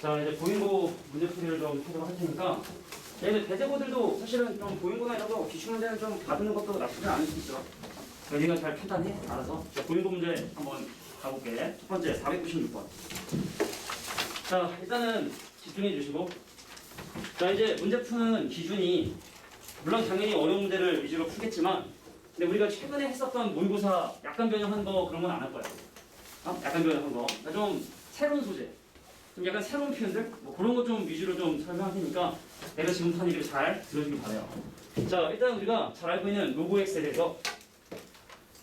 자, 이제 보인고 문제풀이를 좀 하도록 할 테니까. 얘는 대제고들도 사실은 좀 보인고나 이런 거 기출 문제는 좀 받는 것도 나쁘지 않을 수 있어. 여기가 잘 판단해, 알아서. 자, 보인고 문제 한번 가볼게. 첫 번째, 496번. 자, 일단은 집중해 주시고. 자, 이제 문제 푸는 기준이, 물론 당연히 어려운 문제를 위주로 풀겠지만, 근데 우리가 최근에 했었던 모의고사 약간 변형한 거 그런 건 안 할 거야. 약간 변형한 거. 그러니까 좀 새로운 소재. 좀 약간 새로운 표현들? 뭐 그런 거 좀 위주로 좀 설명할 테니까 내가 지금 한 얘기를 잘 들어주길 바라요. 자, 일단 우리가 잘 알고 있는 로그 X에 대해서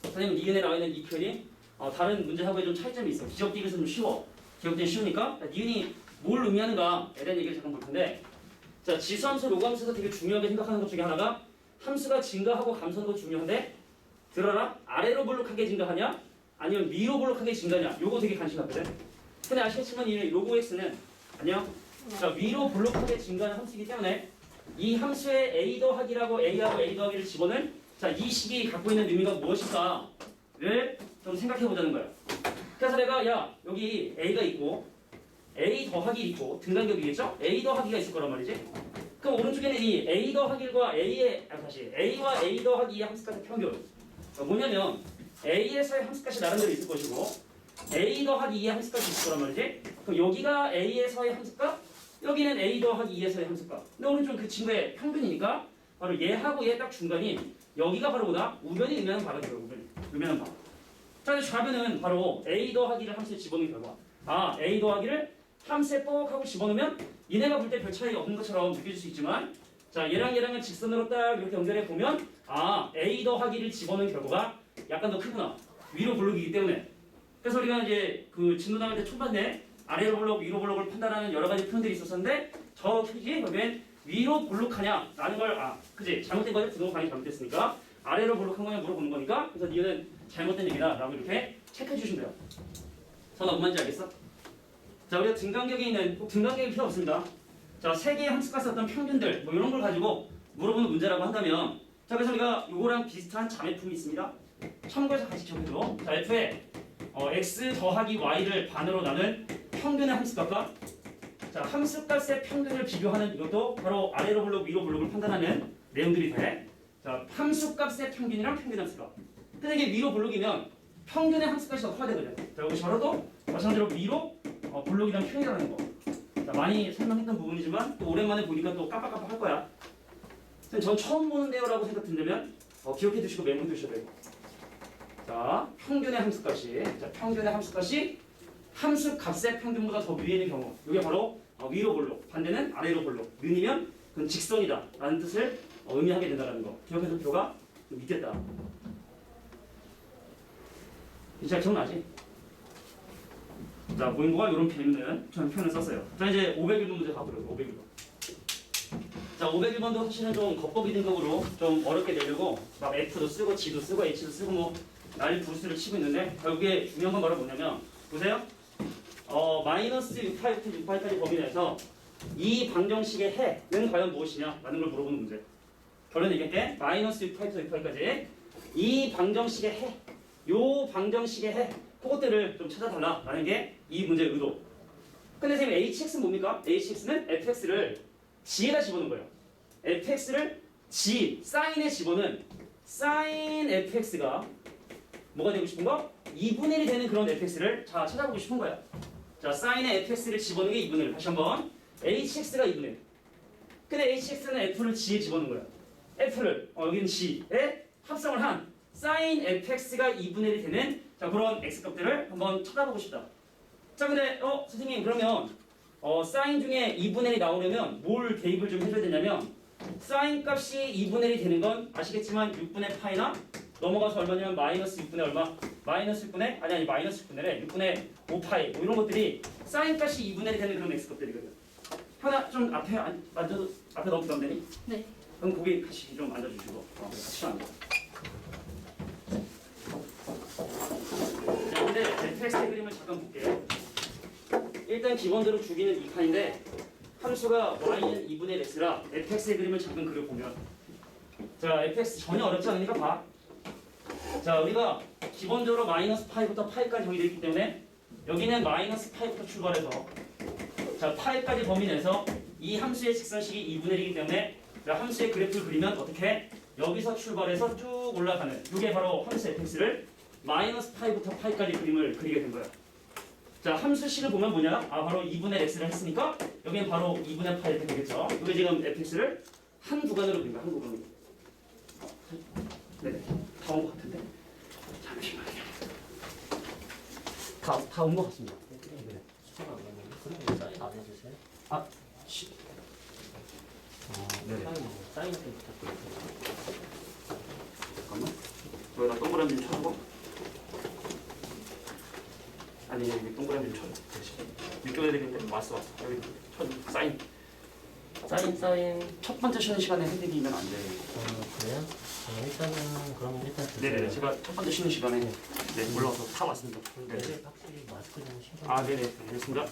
선생님 니은에 나와 있는 이 표현이 다른 문제하고의 좀 차이점이 있어. 기억 디귿은 좀 쉬워. 기억 디귿 쉬우니까 니은이 뭘 의미하는가에 대한 얘기를 잠깐 볼 텐데, 자, 지수함수, 로그함수에서 되게 중요하게 생각하는 것 중에 하나가 함수가 증가하고 감소하는 거 중요한데, 들어라, 아래로 볼록하게 증가하냐 아니면 위로 볼록하게 증가하냐, 요거 되게 관심 갖거든. 근데 아시겠지만 이 로그 X는 안녕? 자, 위로 볼록하게 증가하는 함수이기 때문에 이 함수의 A 더하기라고 A하고 A 더하기를 집어넣은, 자, 이 식이 갖고 있는 의미가 무엇일까를 좀 생각해 보자는 거예요. 그래서 내가 여기 A가 있고 A 더하기 있고 등간격이겠죠? A 더하기가 있을 거란 말이지. 그럼 오른쪽에는 이 A 더하기 1과 A와 A 더하기 2의 함수값의 평균. 뭐냐면 A에서의 함수값이 나름대로 있을 것이고 A 더하기 2의 함수값이 있을 거란 말이지. 그럼 여기가 A에서의 함수값, 여기는 A 더하기 2에서의 함수값. 근데 오른쪽은 그 친구의 평균이니까 바로 얘하고 얘 딱 중간이 여기가 바로 뭐다? 우변이 의미하는 바가 되고요. 의미하는 바. 자, 이제 좌변은 바로 A 더하기를 함수에 집어넣는 결과. A 더하기를 함수에 뻑 하고 집어넣으면 얘네가 볼 때 별 차이 없는 것처럼 느껴질 수 있지만, 자, 얘랑은 직선으로 딱 이렇게 연결해 보면 A 더하기를 집어넣은 결과가 약간 더 크구나. 위로 볼록이기 때문에. 그래서 우리가 이제 그 진도나갈 때 초반에 아래로 볼록, 위로 볼록을 판단하는 여러 가지 표현들이 있었었는데, 저 표지 여기엔 위로 볼록하냐라는 걸 그지? 잘못된 거지? 부동호 강의 잘못됐으니까 아래로 볼록한 거냐 물어보는 거니까, 그래서 니은 잘못된 얘기다라고 이렇게 체크해 주시면 돼요. 선아, 뭔 말인지 알겠어? 자, 우리가 등간격에 있는, 꼭 등간격이 필요 없습니다. 자, 세 개의 함수가 썼던 평균들, 뭐 이런 걸 가지고 물어보는 문제라고 한다면, 자, 그래서 우리가 이거랑 비슷한 자매품이 있습니다. 참고해서 같이 기억해줘. 자, F에 x 더하기 y를 반으로 나눈 평균의 함수값과, 자, 함수값의 평균을 비교하는, 이것도 바로 아래로 볼록, 위로 볼록을 판단하는 내용들이 돼. 자, 함수값의 평균이랑 평균 함수값. 근데 이게 위로 볼록이면 평균의 함수값이 더 커야 되거든. 자, 여기 저라도 마찬가지로 위로 볼록이랑 평이라는 거. 자, 많이 설명했던 부분이지만 또 오랜만에 보니까 또 깜빡깜빡 할 거야. 전 처음 보는데요 라고 생각 든다면 기억해 두시고 메모해 두셔야 돼요. 자, 평균의 함수값이, 자, 평균의 함수값이 함수값의 평균보다 더 위에 있는 경우, 이게 바로 위로 볼록, 반대는 아래로 볼록, 는이면 그건 직선이다 라는 뜻을 의미하게 된다는 거. 기억해둘 필요가 좀 있겠다. 잘 기억나지? 자, 모임고가 이런 표현을 썼어요. 자, 이제 501번 문제 가보도록. 501번. 자, 501번도 사실은 좀 겉보기 등급으로 좀 어렵게 내려고 막 F도 쓰고 G도 쓰고 H도 쓰고 뭐 난리 부르스를 치고 있는데, 결국에 중요한 건 바로 뭐냐면, 보세요. 마이너스 6파이부터 6파이까지 범위 내에서 이 방정식의 해는 과연 무엇이냐 라는 걸 물어보는 문제. 결론 얘기할게. 마이너스 6파이부터 6파이까지 이 방정식의 해, 요 방정식의 해, 그것들을 좀 찾아달라 라는 게 이 문제의 의도. 근데 선생님, hx는 뭡니까? hx는 fx를 g에다 집어넣은 거예요. fx를 g, 사인에 집어넣은 sin fx가 뭐가 되고 싶은 거? 2분의 1이 되는 그런 fx를 찾아보고 싶은 거야. 자, sin의 fx를 집어넣은 게 2분의 1. 다시 한번. hx가 2분의 1. 근데 hx는 f를 g에 집어넣은 거야. f를, 여기는 g에 합성을 한 sin fx가 2분의 1이 되는, 자, 그런 x값들을 한번 찾아보고 싶다. 자, 근데 선생님, 그러면 sin 중에 2분의 1이 나오려면 뭘 대입을 좀 해줘야 되냐면, sin 값이 2분의 1이 되는 건 아시겠지만 6분의 파이나 넘어가서 얼마냐면 마이너스 6분의 얼마? 마이너스 6분의, 아니 마이너스 6분의 6분의 5파이 뭐 이런 것들이 sin 값이 2분의 1이 되는 그런 x값들이거든. 하나 좀 앞에 앉아도, 앞에 너무 부담되니? 네. 그럼 거기 같이 좀 앉아주시고 같이 좀 앉아. 자, 근데 fx의 그림을 잠깐 볼게요. 일단 기본적으로 주기는 2칸인데 함수가 y는 2분의 1x라 fx의 그림을 잠깐 그려보면, 자, fx 전혀 어렵지 않으니까 봐. 자, 우리가 기본적으로 마이너스 파이부터 파이까지 정의되어 있기 때문에 여기는 마이너스 파이부터 출발해서 자, 파이까지 범위 내서 이 함수의 직선식이 2분의 1이기 때문에 자, 함수의 그래프를 그리면 어떻게? 여기서 출발해서 쭉 올라가는 이게 바로 함수 fx를 마이너스 파이부터 파이까지 그림을 그리게 된 거야. 자, 함수식을 보면 뭐냐? 아, 바로 2분의 x를 했으니까 여기는 바로 2분의 파이 이렇게 되겠죠. 이게 지금 fx를 한 구간으로 그린 거야, 한 구간으로. 네네, 다 온 것 같은데? 잠시만요. 다 온 것 같습니다. 네. 수가 안 나면 그럼 사인 안 해주세요. 아, 씨. 네네. 사인 좀 부탁드립니다. 잠깐만. 여기다 동그라미 좀 쳐주고. 아니, 여기 동그라미 좀 쳐줘. 그렇지. 육교해야 되는데 왔어. 여기 쳐줘. 사인. 사인. 첫 번째 쉬는 시간에 핸드기면 안 돼. 그래요? 일단은 그럼 일단 네네. 제가 첫 번째 쉬는 시간에 네, 올라와서 다 왔습니다. 네. 네, 확실히 마스크 좀 신경. 아, 네네. 알겠습니다.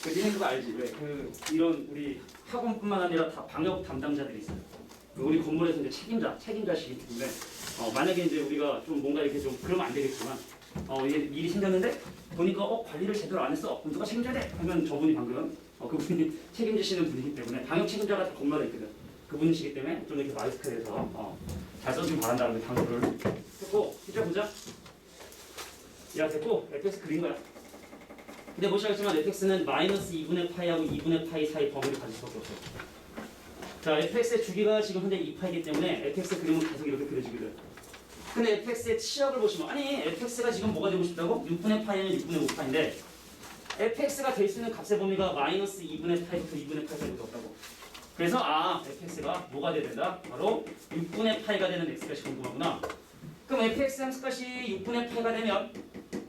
그 니네 그거 알지? 왜? 그 이런 우리 학원뿐만 아니라 다 방역 담당자들이 있어요. 그 우리 건물에서 이제 책임자시기 때문에 만약에 이제 우리가 좀 뭔가 이렇게 좀 그러면 안 되겠지만 이게 일이 생겼는데 보니까 관리를 제대로 안 했어. 그럼 누가 책임져야 돼? 하면 저분이 방금 그분이 책임지시는 분이기 때문에 방역 책임자가 다 건물에 있거든. 그분이시기 때문에 좀 이렇게 마스크에서 잘 써주길 바란다는 강조를 했고 이제 보자. 야 됐고 fx 그린 거야. 근데 보시겠지만 fx는 마이너스 2분의 파이하고 2분의 파이 사이 범위를 가질 수밖에 없어요. 자, fx의 주기가 지금 현재 2파이기 때문에 fx 그림은 계속 이렇게 그려지거든. 근데 fx의 치역을 보시면 아니 fx가 지금 뭐가 되고 싶다고? 6분의 파이는 6분의 5파인데 fx가 될 수 있는 값의 범위가 마이너스 2분의 파이부터 2분의 파이까지 없다고. 그래서 fx가 뭐가 돼야 된다? 바로 6분의 파이가 되는 x값이 궁금하구나. 그럼 fx 함수값이 6분의 파이가 되면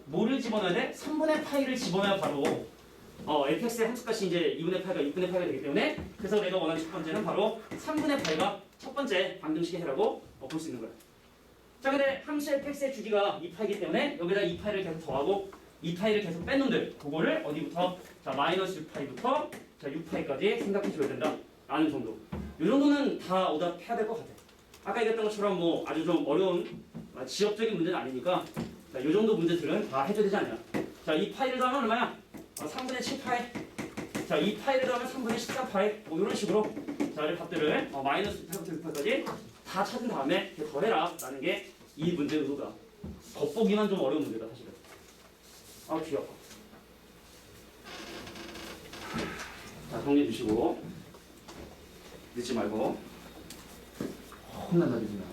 뭐를 집어넣어야 돼? 3분의 파이를 집어넣어야 바로 fx의 함수값이 이제 2분의 파이가 6분의 파이가 되기 때문에 그래서 내가 원하는 첫 번째는 바로 3분의 파이가 첫 번째 방정식의 해라고 볼 수 있는 거야. 자, 근데 함수 fx의 주기가 2파이기 때문에 여기다 2파이를 계속 더하고 2파이를 계속 뺀 놈들 그거를 어디부터? 자, 마이너스 6파이부터 자 6파이까지 생각해 줘야 된다. 라는 정도. 이 정도는 다 오답해야 될 것 같아. 아까 얘기했던 것처럼 뭐 아주 좀 어려운 지역적인 문제는 아니니까 자, 이 정도 문제들은 다 해줘야 되지 않냐. 자, 2파이를 더하면 얼마야? 3분의 7파이. 자, 2파이를 더하면 3분의 14파이. 뭐 이런 식으로 자, 이 값들을 마이너스 8부터 6파이까지 다 찾은 다음에 더해라 라는 게 이 문제의 의도다. 겉보기만 좀 어려운 문제다 사실은. 아, 귀여워. 자, 정리해 주시고 늦지 말고 혼난다 늦으면.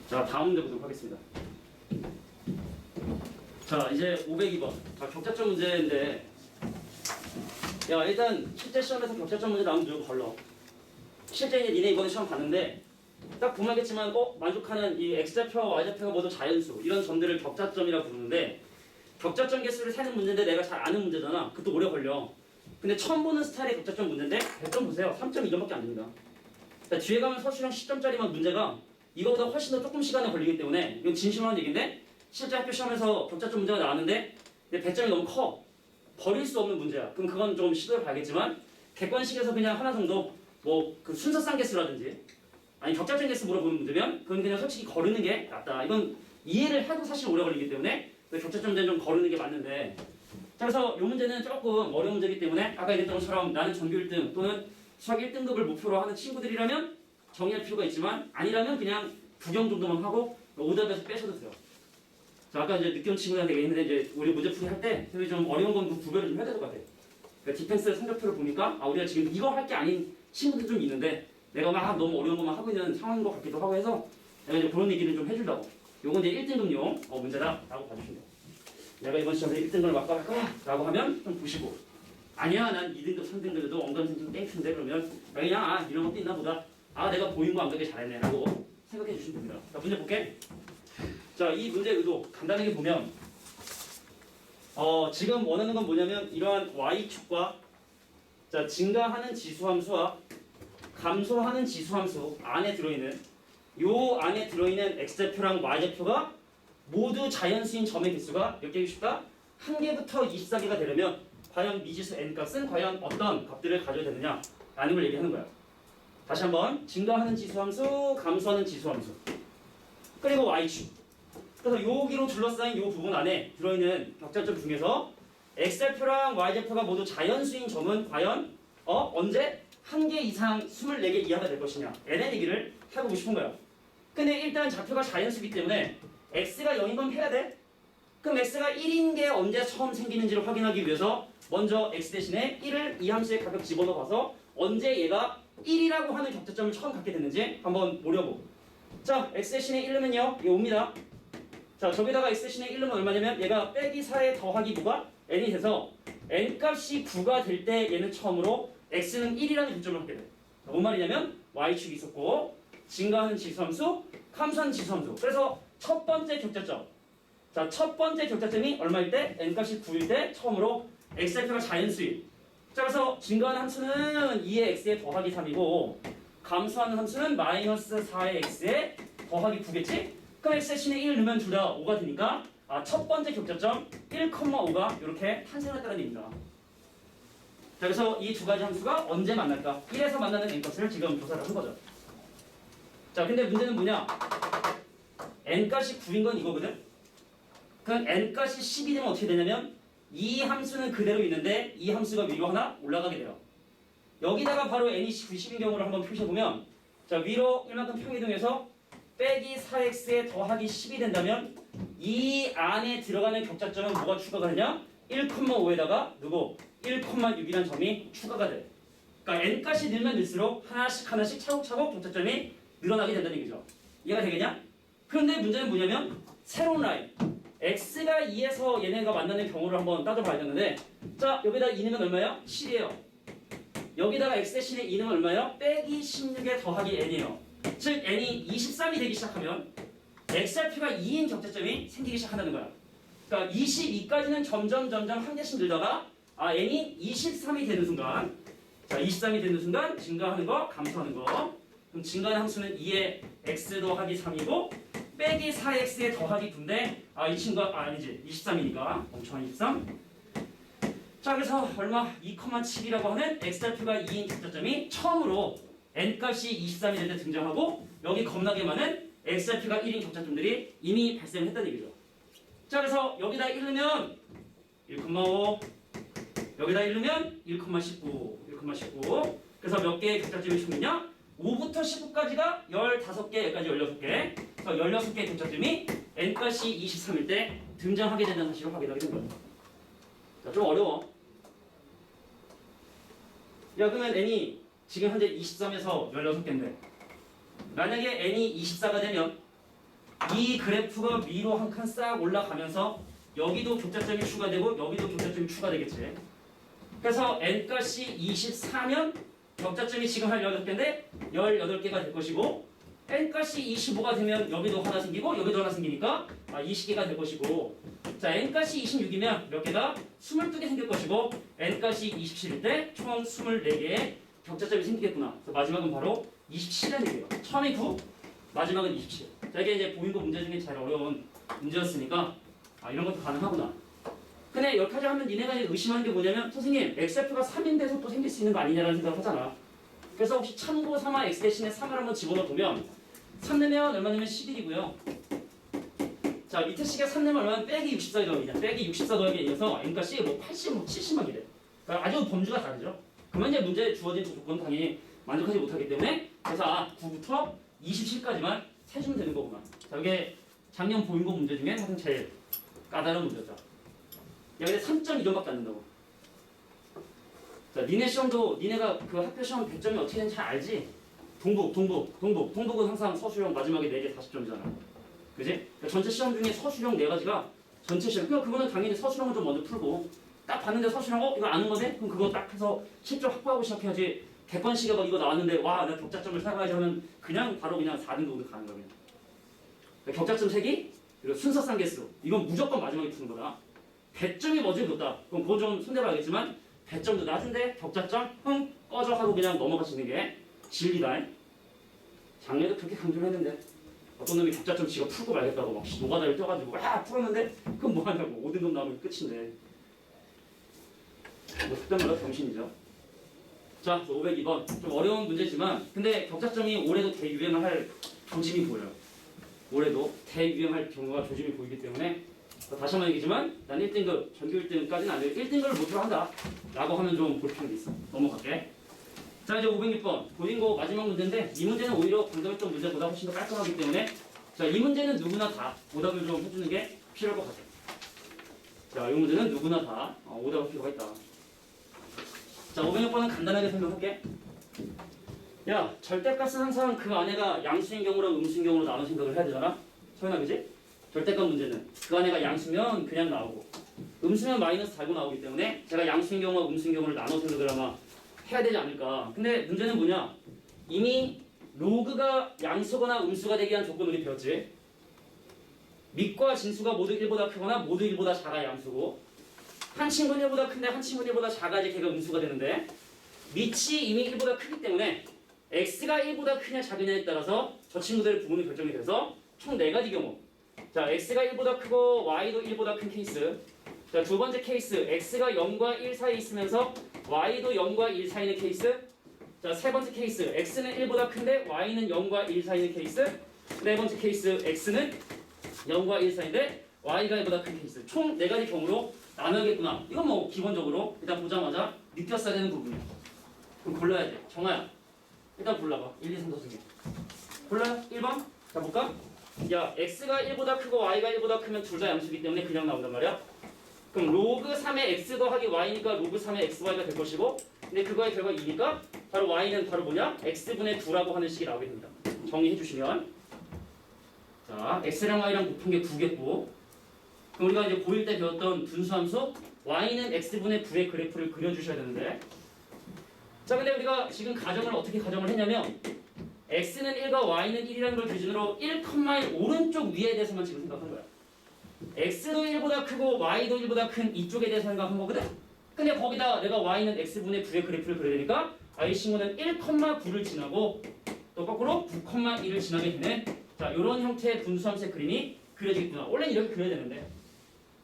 자, 다음 문제 보도록 하겠습니다. 자, 이제 502번. 자, 격자점 문제인데 야, 일단 실제 시험에서 격자점 문제 나오면 누구 걸러. 실제 니네 이번에 시험 봤는데 딱 보면 알겠지만 만족하는 이 x좌표와 y좌표가 모두 자연수 이런 점들을 격자점이라 부르는데 격자점 개수를 세는 문제인데 내가 잘 아는 문제잖아. 그것도 오래 걸려. 근데 처음 보는 스타일의 격자점 문제인데 100점 보세요. 3.2점밖에 안 됩니다. 자, 뒤에 가면 서술형 10점짜리만 문제가 이거보다 훨씬 더 조금 시간이 걸리기 때문에 이건 진심한 얘기인데 실제 학교 시험에서 격자점 문제가 나왔는데 100점이 너무 커. 버릴 수 없는 문제야. 그럼 그건 좀 시도해 봐야겠지만 객관식에서 그냥 하나 정도 뭐 그 순서상 개수라든지 아니 격자점 개수 물어보는 문제면 그건 그냥 솔직히 거르는 게 낫다. 이건 이해를 해도 사실 오래 걸리기 때문에 격자점 문제는 좀 거르는 게 맞는데 자, 그래서 이 문제는 조금 어려운 문제이기 때문에 아까 얘기했던 것처럼 나는 전교 1등 또는 수학 1등급을 목표로 하는 친구들이라면 정리할 필요가 있지만 아니라면 그냥 구경 정도만 하고 오답에서 빼셔도 돼요. 자, 아까 이제 늦게 온 친구들한테 얘기했는데 이제 우리 문제풀이 할 때 되게 좀 어려운 건 그 구별을 좀 해야 될 것 같아. 그러니까 디펜스 성적표를 보니까 우리가 지금 이거 할 게 아닌 친구들 좀 있는데 내가 막 너무 어려운 것만 하고 있는 상황인 것 같기도 하고 해서 내가 이제 그런 얘기를 좀 해주려고. 요건 이제 1등급용 문제다라고 봐주시면 돼요. 내가 이번 시험에 1등급을 막고 할 거야 라고 하면 좀 보시고 아니야 난 2등급 3등급에도 엉덩이 좀 땡큐인데 그러면 그냥 이런 것도 있나 보다. 내가 보인 거 안 되게 잘했네 라고 생각해 주시면 됩니다. 자, 문제 볼게. 자, 이 문제의 의도 간단하게 보면 지금 원하는 건 뭐냐면 이러한 y축과 자, 증가하는 지수함수와 감소하는 지수함수 안에 들어있는 요 안에 들어있는 x좌표랑 y좌표가 모두 자연수인 점의 개수가 몇 개이고 싶다? 1개부터 24개가 되려면 과연 미지수 n 값은 과연 어떤 값들을 가져야 되느냐 라는 걸 얘기하는 거야. 다시 한번 증가하는 지수함수, 감소하는 지수함수 그리고 y축 그래서 여기로 둘러싸인 이 부분 안에 들어있는 격자점 중에서 x좌표랑 y좌표가 모두 자연수인 점은 과연 언제 한 개 이상 24개 이하가 될 것이냐 n의 얘기를 해보고 싶은 거야. 근데 일단 좌표가 자연수기 때문에 x가 0인 건 해야 돼. 그럼 x가 1인 게 언제 처음 생기는지를 확인하기 위해서 먼저 x 대신에 1을 이 함수에 가볍게 집어넣어 봐서 언제 얘가 1이라고 하는 격자점을 처음 갖게 됐는지 한번 보려고. 자, x 대신에 1넣으면요 이게 옵니다. 자, 저기다가 x 대신에 1넣으면 얼마냐면 얘가 빼기 4에 더하기 9가 n이 돼서 n 값이 9가 될 때 얘는 처음으로 x는 1이라는 격점을 갖게 돼. 자, 뭔 말이냐면 y축이 있었고 증가하는 지수함수, 감소하는 지수함수. 그래서 첫 번째 격자점. 자, 첫 번째 격자점이 얼마일 때? n 값이 9일 때 처음으로 x좌표가 자연수인. 자, 그래서 증가하는 함수는 2의 x에 더하기 3이고 감소하는 함수는 마이너스 4의 x에 더하기 9겠지? 그럼 x 대신에 1 넣으면 둘 다 5가 되니까 첫 번째 격자점 1,5가 이렇게 탄생했다는 얘기입니다. 자, 그래서 이 두 가지 함수가 언제 만날까? 1에서 만나는 n값을 지금 조사를 한 거죠. 자, 근데 문제는 뭐냐? n값이 9인 건 이거거든? 그럼 n값이 10이 되면 어떻게 되냐면 이 함수는 그대로 있는데 이 함수가 위로 하나 올라가게 돼요. 여기다가 바로 n이 90인 경우를 한번 표시해보면 자, 위로 이만큼 평이동해서 빼기 4x에 더하기 10이 된다면 이 안에 들어가는 격자점은 뭐가 추가가 되냐? 1,5에다가 누구? 1,6이라는 점이 추가가 돼. 그러니까 n값이 늘면 늘수록 하나씩 차곡차곡 격자점이 늘어나게 된다는 얘기죠. 이해가 되겠냐? 그런데 문제는 뭐냐면 새로운 라인 x가 2에서 얘네가 만나는 경우를 한번 따져봐야겠는데 자, 여기다 2 넣으면 얼마예요? 7이에요. 여기다가 x 대신에 2 넣으면 얼마예요? 빼기 16에 더하기 n이에요. 즉 n이 23이 되기 시작하면 x좌표가 2인 격자점이 생기기 시작한다는 거야. 그러니까 22까지는 점점 한 개씩 늘다가 n이 23이 되는 순간 자, 23이 되는 순간 증가하는 거, 감소하는 거. 그럼 증가하는 함수는 2의 x 더하기 3이고 빼기 4x에 더하기 9인데 이 친구가 아니지 23이니까 멍청한 23. 자, 그래서 얼마? 2,7이라고 하는 x좌표가 2인 격자점이 처음으로 n값이 23이 될 때 등장하고 여기 겁나게 많은 x좌표가 1인 격자점들이 이미 발생했다는 얘기죠. 자, 그래서 여기다 1 넣으면 1,5 여기다 1 넣으면 1,19 그래서 몇 개의 격자점이 충분냐? 5부터 19까지가 15개, 여기까지 16개. 그래서 16개의 격자점이 n값이 23일 때 등장하게 된다는 사실을 확인하게 된 거예요. 자, 좀 어려워. 야, 그러면 n이 지금 현재 23에서 16개인데 만약에 n이 24가 되면 이 그래프가 위로 한 칸 싹 올라가면서 여기도 격자점이 추가되고 여기도 격자점이 추가되겠지. 그래서 n값이 24면 격자점이 지금 한 18개인데 18개가 될 것이고 n값이 25가 되면 여기도 하나 생기고 여기도 하나 생기니까 20개가 될 것이고 자, n값이 26이면 몇 개가? 22개 생길 것이고 n값이 27일 때 총 24개의 격자점이 생기겠구나. 그래서 마지막은 바로 27이라는 얘기예요. 처음이 9, 마지막은 27. 자, 이게 이제 보인고 문제 중에 제일 어려운 문제였으니까 이런 것도 가능하구나. 근데 여기까지 하면 니네가 이제 의심하는 게 뭐냐면 선생님 x좌표가 3인데서 또 생길 수 있는 거 아니냐라는 생각을 하잖아. 그래서 혹시 참고 삼아 x 대신에 3을 한번 집어넣어 보면 3 내면 얼마 내면 11이고요. 자, 밑에 식에 3 내면 얼마면 빼기 64 더하기냐. 빼기 64 더하기에 이어서 n값이 뭐 80, 뭐 70막 이래. 그러니까 아주 범주가 다르죠. 그러면 이제 문제에 주어진 조건 당연히 만족하지 못하기 때문에 그래서 9부터 27까지만 세주면 되는 거구나. 자, 이게 작년 보인고 문제 중에 항상 제일 까다로운 문제죠. 야, 근데 3.2점밖에 안 된다고. 자, 니네 시험도 니네가 그 학교 시험 100점이 어떻게 되는지 잘 알지? 동북은 항상 서술형 마지막에 4개 40점이잖아. 그지? 그러니까 전체 시험 중에 서술형 4가지가 전체 시험. 그거는 당연히 서술형을 좀 먼저 풀고 딱 봤는데 서술형 이거 아는 거네? 그럼 그거 딱 해서 실적 확보하고 시작해야지. 객관식에 막 이거 나왔는데 와, 나 격자점을 사용하지 하면 그냥 바로 그냥 4등급으로 가는 거면. 그러니까 격자점 세기 그리고 순서 쌍개수 이건 무조건 마지막에 푸는 거다. 배점이 뭐지 높다. 그럼 그거 좀 손대봐야겠지만 배점도 낮은데 격자점 꺼져 하고 그냥 넘어가시는 게 진리다. 작년에도 그렇게 강조를 했는데 어떤 놈이 격자점 지가 풀고 말겠다고 막 노가다를 떠가지고 풀었는데 그럼 뭐 하냐고 5등급 나오면 끝인데 뭐 그때마다 병신이죠. 자, 502번 좀 어려운 문제지만 근데 격자점이 올해도 대유행을 할 조짐이 보여요. 올해도 대유행할 경우가 조짐이 보이기 때문에 다시 한번 얘기지만 난 1등급, 전교 1등까지는 안 되고 1등급을 목표로 한다 라고 하면 좀 볼 필요가 있어. 넘어갈게. 자 이제 506번 보인고 마지막 문제인데 이 문제는 오히려 방금 했던 문제보다 훨씬 더 깔끔하기 때문에 자 이 문제는 누구나 다 오답을 좀 해주는 게 필요할 것 같아요. 자 이 문제는 누구나 다 오답할 필요가 있다. 자 506번은 간단하게 설명할게. 야 절대값은 항상 그 안에가 양수인 경우랑 음수인 경우로 나눠 생각을 해야 되잖아. 소연아 그지? 절대값 문제는 그 안에가 양수면 그냥 나오고 음수면 마이너스 달고 나오기 때문에 제가 양수인 경우와 음수인 경우를 나눠 생각을 아마 해야 되지 않을까. 근데 문제는 뭐냐? 이미 로그가 양수거나 음수가 되기 위한 조건 우리 배웠지? 밑과 진수가 모두 1보다 크거나 모두 1보다 작아 양수고 한 친구는 1보다 큰데 한 친구는 1보다 작아야지 걔가 음수가 되는데 밑이 이미 1보다 크기 때문에 x가 1보다 크냐 작으냐에 따라서 저 친구들의 부분이 결정이 돼서 총 4가지 경우 자 x가 1보다 크고 y도 1보다 큰 케이스 자 두 번째 케이스 x가 0과 1 사이에 있으면서 y도 0과 1 사이의 케이스 자 세 번째 케이스 x는 1보다 큰데 y는 0과 1 사이의 케이스 네 번째 케이스 x는 0과 1 사이인데 y가 1보다 큰 케이스 총 4가지 경우로 나눠야겠구나. 이건 뭐 기본적으로 일단 보자마자 느꼈어야 되는 부분이야. 그럼 골라야 돼. 정아야 일단 골라봐. 1, 2, 3, 4 중에 골라요. 1번 자 볼까? 야 x가 1보다 크고 y가 1보다 크면 둘 다 양수이기 때문에 그냥 나온단 말이야. 그럼 로그 3의 x 더하기 y니까 로그 3의 xy가 될 것이고 근데 그거의 결과 2니까 바로 y는 바로 뭐냐? x분의 2라고 하는 식이 나오게 됩니다. 정리해 주시면 자 x랑 y랑 곱한 게 9겠고 그럼 우리가 이제 고1 때 배웠던 분수함수 y는 x분의 9의 그래프를 그려주셔야 되는데 자 근데 우리가 지금 가정을 어떻게 가정을 했냐면 x는 1과 y는 1이라는 걸 기준으로 1,1 오른쪽 위에 대해서만 지금 생각한 거야. x도 1보다 크고 y도 1보다 큰 이쪽에 대해서 생각한 거거든? 근데 거기다 내가 y는 x분의 9의 그래프를 그려야 되니까 y 친구는 1,9를 지나고 또 거꾸로 9,1을 지나게 되는 자 이런 형태의 분수함수의 그림이 그려지겠구나. 원래는 이렇게 그려야 되는데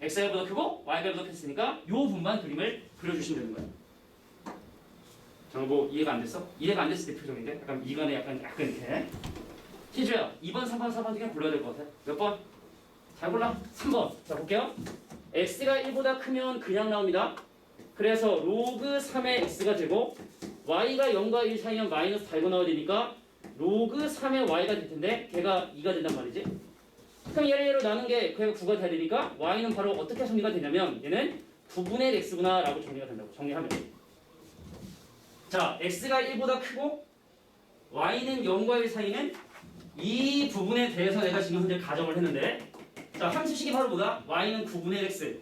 x가 1보다 크고 y가 1보다 컸으니까 이 부분만 그림을 그려주시면 되는 거야. 정보 이해가 안 됐어? 이해가 안 됐을 때 표정인데 약간 이간에 약간 이렇게 희주야 2번, 3번, 4번 중에 골라야 될 것 같아. 몇 번? 잘 골라. 3번. 자 볼게요. x가 1보다 크면 그냥 나옵니다. 그래서 로그 3의 x가 되고 y가 0과 1 사이면 마이너스 달고 나와야 되니까 로그 3의 y가 될 텐데 걔가 2가 된단 말이지. 그럼 얘를 나눈 게 걔가 9가 돼야 되니까 y는 바로 어떻게 정리가 되냐면 얘는 9분의 x구나 라고 정리가 된다고. 정리하면 자 x가 1보다 크고 y는 0과 1 사이는 이 부분에 대해서 내가 지금 현재 가정을 했는데 자 함수식이 바로 뭐다? y는 9분의 x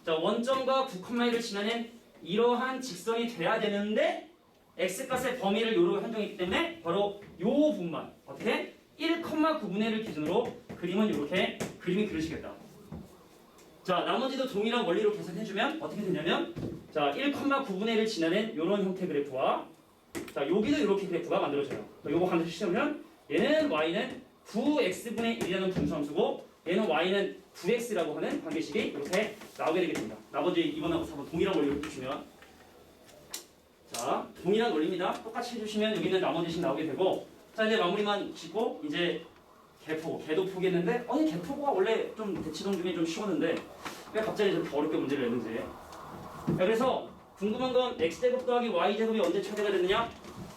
자 원점과 9,1을 지나는 이러한 직선이 돼야 되는데 x값의 범위를 요로 한정했기 때문에 바로 요 부분만 어떻게? 1,9분의 1을 기준으로 그림은 이렇게 그림이 그려지겠다. 자 나머지도 동일한 원리로 계산해주면 어떻게 되냐면 자 1,9분의 1을 지나는 이런 형태 그래프와 자 여기도 이렇게 그래프가 만들어져요. 요거 반드시 시험하면 얘는 y는 9x분의 1이라는 분수함수고 얘는 y는 9x라고 하는 관계식이 이렇게 나오게 되겠습니다. 나머지 2번하고 4번 동일한 원리로 해주시면 자 동일한 원리입니다. 똑같이 해주시면 여기는 나머지식 나오게 되고 자 이제 마무리만 짓고 이제 개도 포기했는데 아니 개포가 원래 좀 대치동 중에 좀 쉬웠는데 왜 갑자기 저렇게 어렵게 문제를 내는지 자, 그래서 궁금한 건 x제곱 더하기 y제곱이 언제 최대가 됐느냐?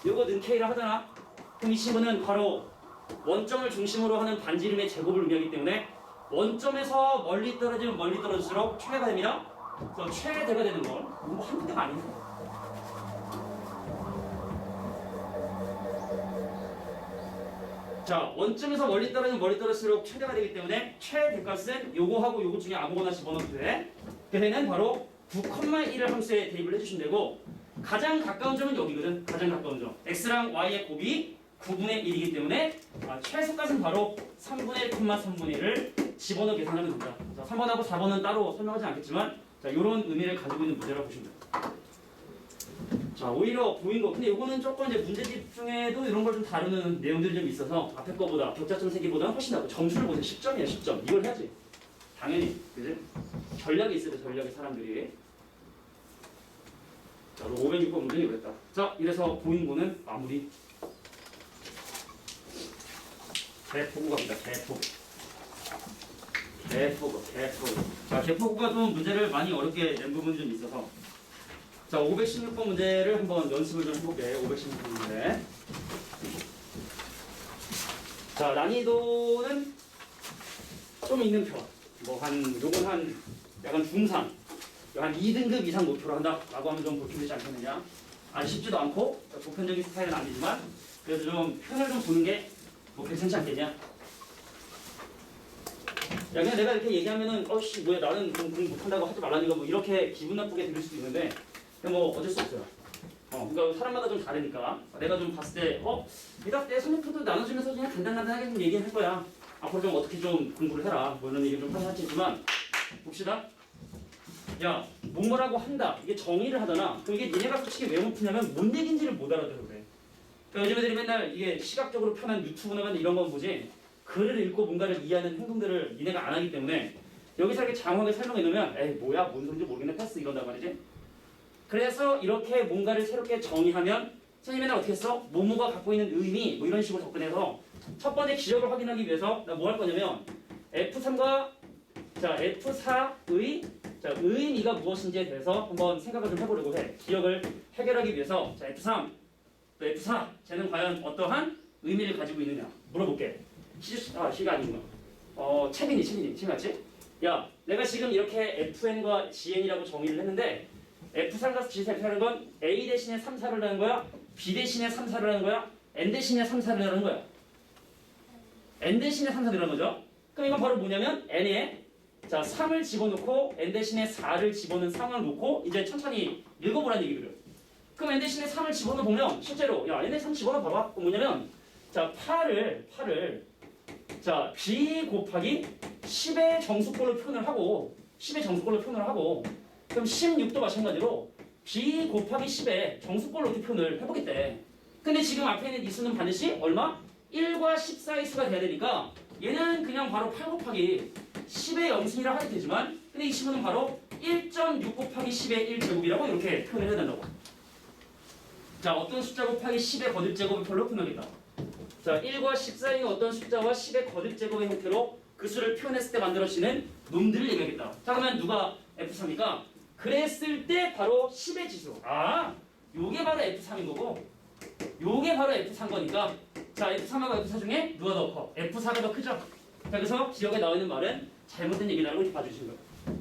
요거 는 k를 하잖아. 그럼 이 친구는 바로 원점을 중심으로 하는 반지름의 제곱을 의미하기 때문에 원점에서 멀리 떨어지면 멀리 떨어질수록 최대가 됩니다. 그래서 최대가 되는 건 뭐 한두 개가 아니에요. 자 원점에서 멀리 떨어지면 멀리 떨어질수록 최대가 되기 때문에 최대값은 요거하고 요거 중에 아무거나 집어넣어도 돼. 걔는 바로 9,1을 함수에 대입을 해주시면 되고 가장 가까운 점은 여기거든. 가장 가까운 점 x랑 y의 곱이 9분의 1이기 때문에 최소값은 바로 3분의 1,3분의 1을 집어넣어 계산하면 됩니다. 자, 3번하고 4번은 따로 설명하지 않겠지만 자, 이런 의미를 가지고 있는 문제라고 보시면 됩니다. 자, 오히려 보인 거. 근데 이거는 조금 이제 문제집 중에도 이런 걸 좀 다루는 내용들이 좀 있어서 앞에 거보다 격자점 세기보다는 훨씬 나고 점수를 보세요. 10점이야, 10점. 이걸 해야지. 당연히. 그지? 전략이 있어야 돼, 전략이 사람들이. 자, 506번 문제는 그랬다. 자, 이래서 보인 거는 마무리. 대포고 갑니다. 대포. 개포그. 자, 개포그가 좀 문제를 많이 어렵게 낸 부분이 좀 있어서 자, 516번 문제를 한번 연습을 좀 해볼게요. 516번 문제. 자, 난이도는 좀 있는 편. 요건 한 약간 중상. 한 2등급 이상 목표로 한다라고 하면 좀 보충되지 않겠느냐. 아주 쉽지도 않고 보편적인 스타일은 아니지만 그래도 좀 편을 좀 보는 게 뭐 괜찮지 않겠냐. 야, 그냥 내가 이렇게 얘기하면은 어씨 뭐야 나는 공부 못한다고 하지 말라니까 뭐 이렇게 기분 나쁘게 들릴 수도 있는데 그냥 뭐 어쩔 수 없어요. 그러니까 사람마다 좀 다르니까 내가 좀 봤을 때 내가 내 선생님도 나눠주면서 그냥 간단하게 좀 얘기할 거야. 앞으로 좀 어떻게 좀 공부를 해라. 뭐 이런 얘기 좀 하지만 봅시다. 야, 뭐라고 한다. 이게 정의를 하잖아. 그럼 이게 니네가 솔직히 왜 못 푸냐면 뭔 얘기인지를 못 알아들어 그래. 그러니까 요즘 애들이 맨날 이게 시각적으로 편한 유튜브나 이런 건 보지 글을 읽고 뭔가를 이해하는 행동들을 니네가 안 하기 때문에 여기서 이렇게 장황하게 설명해 놓으면 에이 뭐야 뭔 소리인지 모르겠네 패스 이런단 말이지. 그래서 이렇게 뭔가를 새롭게 정의하면 선생님은 어떻게 했어? 뭐뭐가 갖고 있는 의미 뭐 이런 식으로 접근해서 첫 번째 기적을 확인하기 위해서 나 뭐 할 거냐면 F3과 자 F4의 자 의미가 무엇인지에 대해서 한번 생각을 좀 해보려고 해. 기억을 해결하기 위해서 자 F3 또 F4 쟤는 과연 어떠한 의미를 가지고 있느냐 물어볼게. 시가 아니구나. 채민이 맞지? 야 내가 지금 이렇게 FN과 GN이라고 정의를 했는데 F3과 G3라는 건 A 대신에 3, 4를 하는 거야? B 대신에 3, 4를 하는 거야? N 대신에 3, 4를 하는 거야? N 대신에 3, 4를 하는 거죠? 그럼 이건 바로 뭐냐면 N에 자 3을 집어넣고 N 대신에 4를 집어넣은 상황을 놓고 이제 천천히 읽어보라는 얘기거든. 그럼 N 대신에 3을 집어넣어 보면 실제로 야 N에 3 집어넣어 봐봐. 그럼 뭐냐면 자 8을 자 B 곱하기 10의 정수꼴로 표현을 하고 10의 정수꼴로 표현을 하고 그럼 16도 마찬가지로 B 곱하기 10의 정수꼴로 이렇게 표현을 해보겠대. 근데 지금 앞에 있는 이 수는 반드시 얼마? 1과 10 사이 수가 돼야 되니까 얘는 그냥 바로 8 곱하기 10의 영승이라 하게 되지만 근데 이 친구는 바로 1.6 곱하기 10의 1제곱이라고 이렇게 표현을 해야 된다고. 자 어떤 숫자 곱하기 10의 거듭제곱을 별로 표현하겠다. 자 1과 10 사이의 어떤 숫자와 10의 거듭제곱의 형태로 그 수를 표현했을 때 만들어지는 놈들을 얘기하겠다. 자 그러면 누가 F3이니까 그랬을 때 바로 10의 지수. 요게 바로 F3인 거고 요게 바로 F3 거니까 자 F3하고 F4 중에 누가 더 커? F4가 더 크죠? 자 그래서 기억에 나와 있는 말은 잘못된 얘기라고 이렇게 봐주시는 거예요.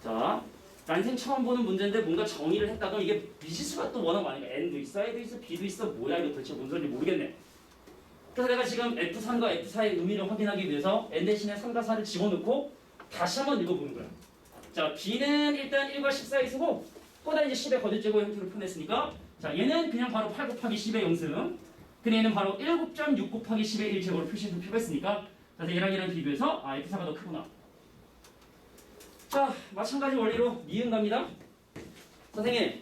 자 난생 처음 보는 문제인데 뭔가 정의를 했다가 이게 미지수가 또 워낙 많으니까 N도 있어, I도 있어, B도 있어 뭐야 이거 도대체 뭔 소리인지 모르겠네. 그래서 내가 지금 F3과 F4의 의미를 확인하기 위해서 N 대신에 3과 4를 집어넣고 다시 한번 읽어보는 거야. 자 B는 일단 1과 10 사이 쓰고 또다 이제 10의 거듭제곱 형태로 표현했으니까 자 얘는 그냥 바로 8 곱하기 10의 영승 근데 얘는 바로 1곱점 6 곱하기 10의 1제곱으로 표했으니까 그래서 얘랑 비교해서 F4가 더 크구나. 자 마찬가지 원리로 니은 갑니다. 선생님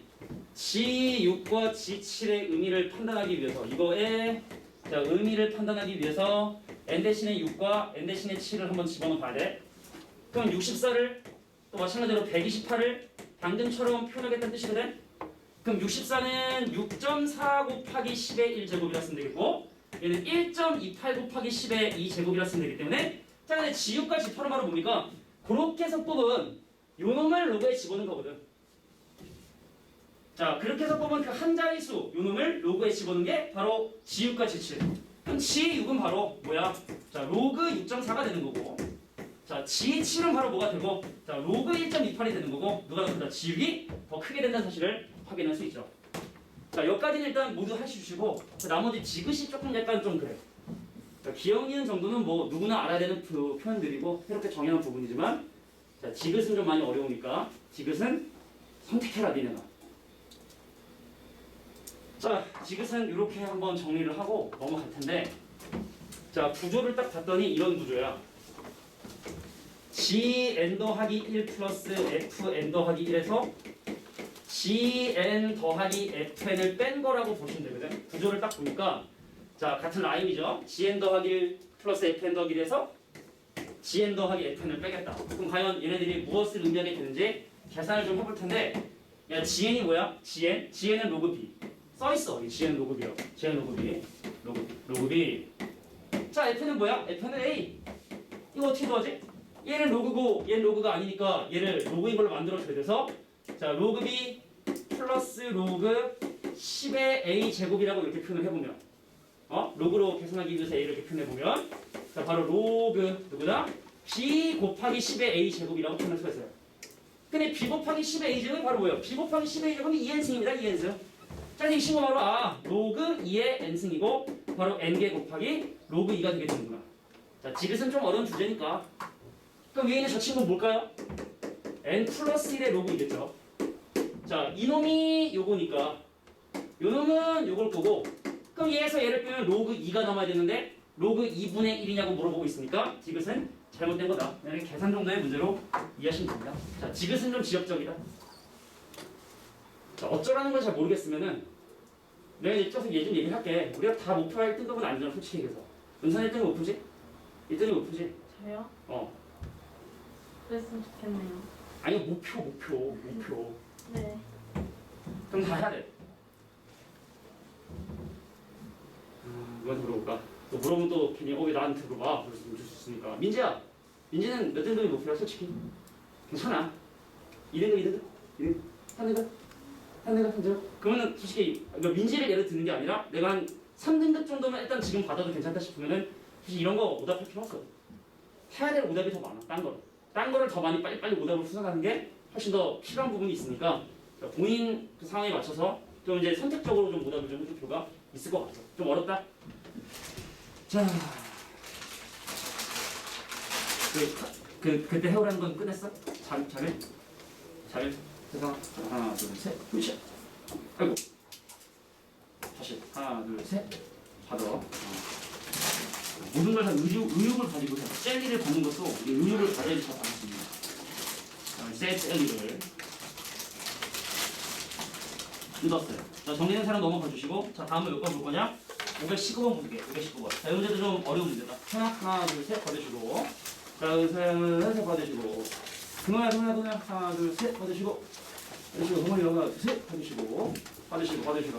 G6과 G7의 의미를 판단하기 위해서 이거의 자, 의미를 판단하기 위해서 N 대신에 6과 N 대신에 7을 한번 집어넣어 봐야 돼. 그럼 64를 또 마찬가지로 128을 방금처럼 표현하겠다는 뜻이거든. 그럼 64는 6.4 곱하기 10의 1제곱이라 쓰면 되겠고 얘는 1.28 곱하기 10의 2제곱이라 쓰면 되기 때문에 자 근데 G6과 G8은 바로 뭡니까? 그렇게 해서 뽑은 요 놈을 로그에 집어넣은 거거든. 자 그렇게 해서 뽑은 그 한 자릿수 요 놈을 로그에 집어넣은 게 바로 G6과 G7. 그럼 G6은 바로 뭐야? 자 로그 6.4가 되는 거고 자 G7은 바로 뭐가 되고 자 로그 1.28이 되는 거고 누가 더 크다? G6이 더 크게 된다는 사실을 확인할 수 있죠. 자 여기까지는 일단 모두 하시주시고 나머지 지그시 조금 약간 좀 그래. 자, 기억니은 정도는 뭐 누구나 알아야 되는 그 표현들이고 새롭게 정의한 부분이지만 자 지긋은 좀 많이 어려우니까 지긋은 선택해라 니네가. 자 지긋은 이렇게 한번 정리를 하고 넘어갈 텐데 자 구조를 딱 봤더니 이런 구조야. Gn 더하기 1 플러스 Fn 더하기 1에서 Gn 더하기 Fn을 뺀 거라고 보시면 되거든. 구조를 딱 보니까 자 같은 라임이죠. Gn 더하기 1 플러스 Fn 더하기 1에서 Gn 더하기 Fn을 빼겠다. 그럼 과연 얘네들이 무엇을 의미하게 되는지 계산을 좀 해볼 텐데 야 Gn이 뭐야? Gn은 로그 B 써있어. Gn 로그 B라고. Gn 로그 B 로그 B 자 F는 뭐야? F는 A 이거 어떻게 도하지? 얘는 로그고 얘는 로그가 아니니까 얘를 로그인 걸로 만들어줘야 돼서 자 로그 B 플러스 로그 10의 A 제곱이라고 이렇게 표현을 해보면 로그로 계산하기 위해서 A를 이렇게 표현해보면 자 바로 로그 누구다? B 곱하기 10의 A 제곱이라고 표현할 수가 있어요. 근데 B 곱하기 10의 A 제곱이 바로 뭐예요? B 곱하기 10의 A 제곱이 2n승입니다. 2n승. 자 이 친구 바로 로그 2의 n승이고 바로 n개 곱하기 로그 2가 되게 되는구나. 자 지그스는 좀 어려운 주제니까 그럼 위에 있는 저 친구는 뭘까요? n 플러스 1의 로그 2겠죠. 자 이놈이 요거니까 요놈은 요걸 거고 그럼 얘에서 얘를 빼면 로그 2가 남아야 되는데 로그 2분의 1이냐고 물어보고 있으니까 지그스는 잘못된 거다. 그냥 계산 정도의 문제로 이해하시면 됩니다. 자 지그스는 좀 지역적이다. 자 어쩌라는 걸 잘 모르겠으면은 내가 이쪽에서 예좀 얘기를 할게. 우리가 다 목표할 1등급은 아니잖아 솔직히 얘기해서. 은선 1등급 목표지? 1등급 목표지? 저요? 어. 그랬으면 좋겠네요. 아니 목표. 네. 그럼 다 해야 돼. 누구한테 물어볼까? 또 물어보면 또 괜히 왜 나한테 물어봐? 그래서 줄 수 있으니까. 민지야. 민지는 몇 등급이 목표야 솔직히? 괜찮아. 2등급? 3등급? 그러면은 솔직히 그러니까 민지를 예를 드는 게 아니라 내가 한 3등급 정도면 일단 지금 받아도 괜찮다 싶으면은 솔직히 이런 거 오답할 필요 없어. 해야 될 오답이 더 많아. 딴 거를 더 많이 빨리 오답을 수정하는 게 훨씬 더 필요한 부분이 있으니까 본인 그 상황에 맞춰서 좀 이제 선택적으로 좀 오답을 좀 해줄 필요가 있을 것 같아. 좀 어렵다. 자, 그때 해오라는 건 끝냈어? 잘해. 그래서 하나, 둘, 셋, 그렇지. 아이고. 다시 하나, 둘, 셋. 받아. 모든 걸 다 의욕을 가지고 해. 젤리를 받는 것도 의욕을 가져야지 다 받을 수 있는 거야. 젤리를 뜯었어요. 자, 정리된 사람 넘어가 주시고, 자, 다음은 몇 번 볼 거냐? 519번 볼게. 519번. 자, 이 문제도 좀 어려운 문제다. 하나, 둘, 셋 받으시고, 자, 셋 받으시고, 그놈야, 하나, 둘, 셋 받으시고, 동원이 하나, 둘, 셋 받으시고, 하나, 셋 받으시고,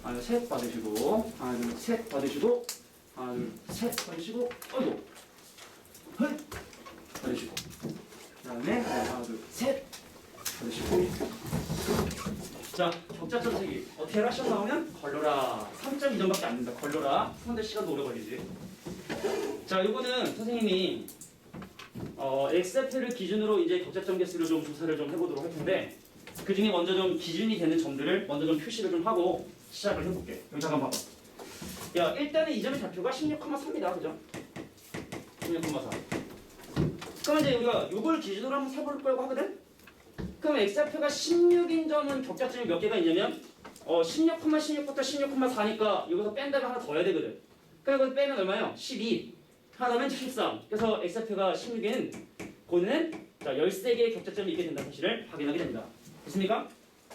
하나, 셋 받으시고, 하나, 둘, 셋 받으시고, 하나, 둘, 셋 받으시고, 어이구, 헐, 받으시고, 그 다음에 하나, 둘, 셋 받으시고. 자, 적자점 세기 어떻게 해라? 시험 나오면 걸러라. 3.2점밖에 안 된다. 걸러라. 푸는데 시간도 오래 걸리지. 자, 이거는 선생님이 엑셀표를 기준으로 이제 적자점 개수를 좀 조사를 좀 해보도록 할 텐데 그 중에 먼저 좀 기준이 되는 점들을 먼저 좀 표시를 좀 하고 시작을 해볼게. 여기 잠깐 봐봐. 야, 일단은 이 점의 좌표가 16,3입니다. 그죠? 16,4. 그럼 이제 우리가 이걸 기준으로 한번 세볼 거라고 하거든? 그럼 x좌표가 16인 점은 격자점이 몇 개가 있냐면 16,16부터 16,4니까 여기서 뺀다가 하나 더 해야 되거든. 그럼 이거 빼면 얼마예요? 12. 하나 더면 13. 그래서 x좌표가 16인 고는 자 13개의 격자점이 있게 된다는 사실을 확인하게 됩니다. 됐습니까?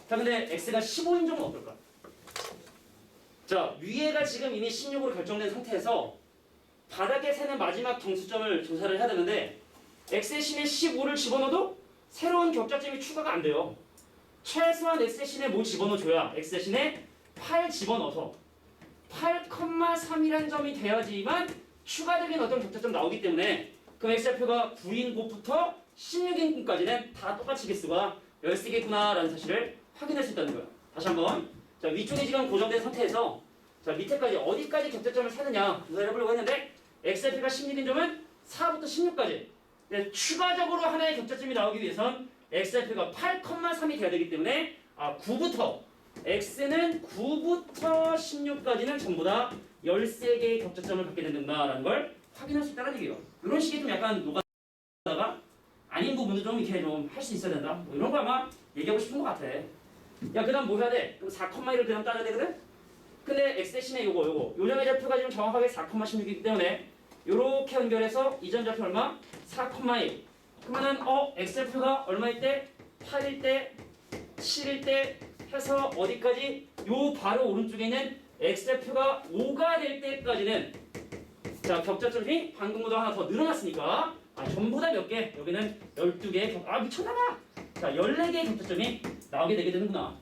자 근데 x가 15인 점은 어떨까? 자 위에가 지금 이미 16으로 결정된 상태에서 바닥에 세는 마지막 경수점을 조사를 해야 되는데 x의 신에 15를 집어넣어도 새로운 격자점이 추가가 안 돼요. 최소한 x의 신에 뭐 집어넣어줘야 x의 신에 8 집어넣어서 8,3이라는 점이 돼야지만 추가적인 어떤 격자점 나오기 때문에 그 x좌표가 9인 곳부터 16인 곳까지는 다 똑같이 개수가 13개구나 라는 사실을 확인할 수 있다는 거예요. 다시 한번 자 위쪽에 지금 고정된 상태에서 자 밑에까지 어디까지 격자점을 세느냐 조사를 해보려고 했는데 x좌표가 16인 점은 4부터 16까지 추가적으로 하나의 격자점이 나오기 위해선 x좌표가 8,3이 돼야 되기 때문에 9부터 x는 9부터 16까지는 전부 다 13개의 격자점을 갖게 된다는 걸 확인할 수 있다는 얘기예요. 이런 식의 좀 약간 녹아다가 아닌 부분도 좀 이렇게 좀 할 수 있어야 된다. 뭐 이런 거 아마 얘기하고 싶은 것 같아. 야 그다음 뭐 해야 돼? 그럼 4,1을 그냥 따져야 되거든? 근데 x 대신에 요거 요점의 좌표가 지금 정확하게 4,16이기 때문에 요렇게 연결해서 이점 좌표 얼마? 4,1. 그러면은 x좌표가 얼마일 때? 8일 때, 7일 때 해서 어디까지? 요 바로 오른쪽에 있는 x좌표가 5가 될 때까지는 자 격자점이 방금보다 하나 더 늘어났으니까 전부 다 몇 개? 여기는 12개 미쳤나봐! 자 14개의 격자점이 나오게 되게 되는구나.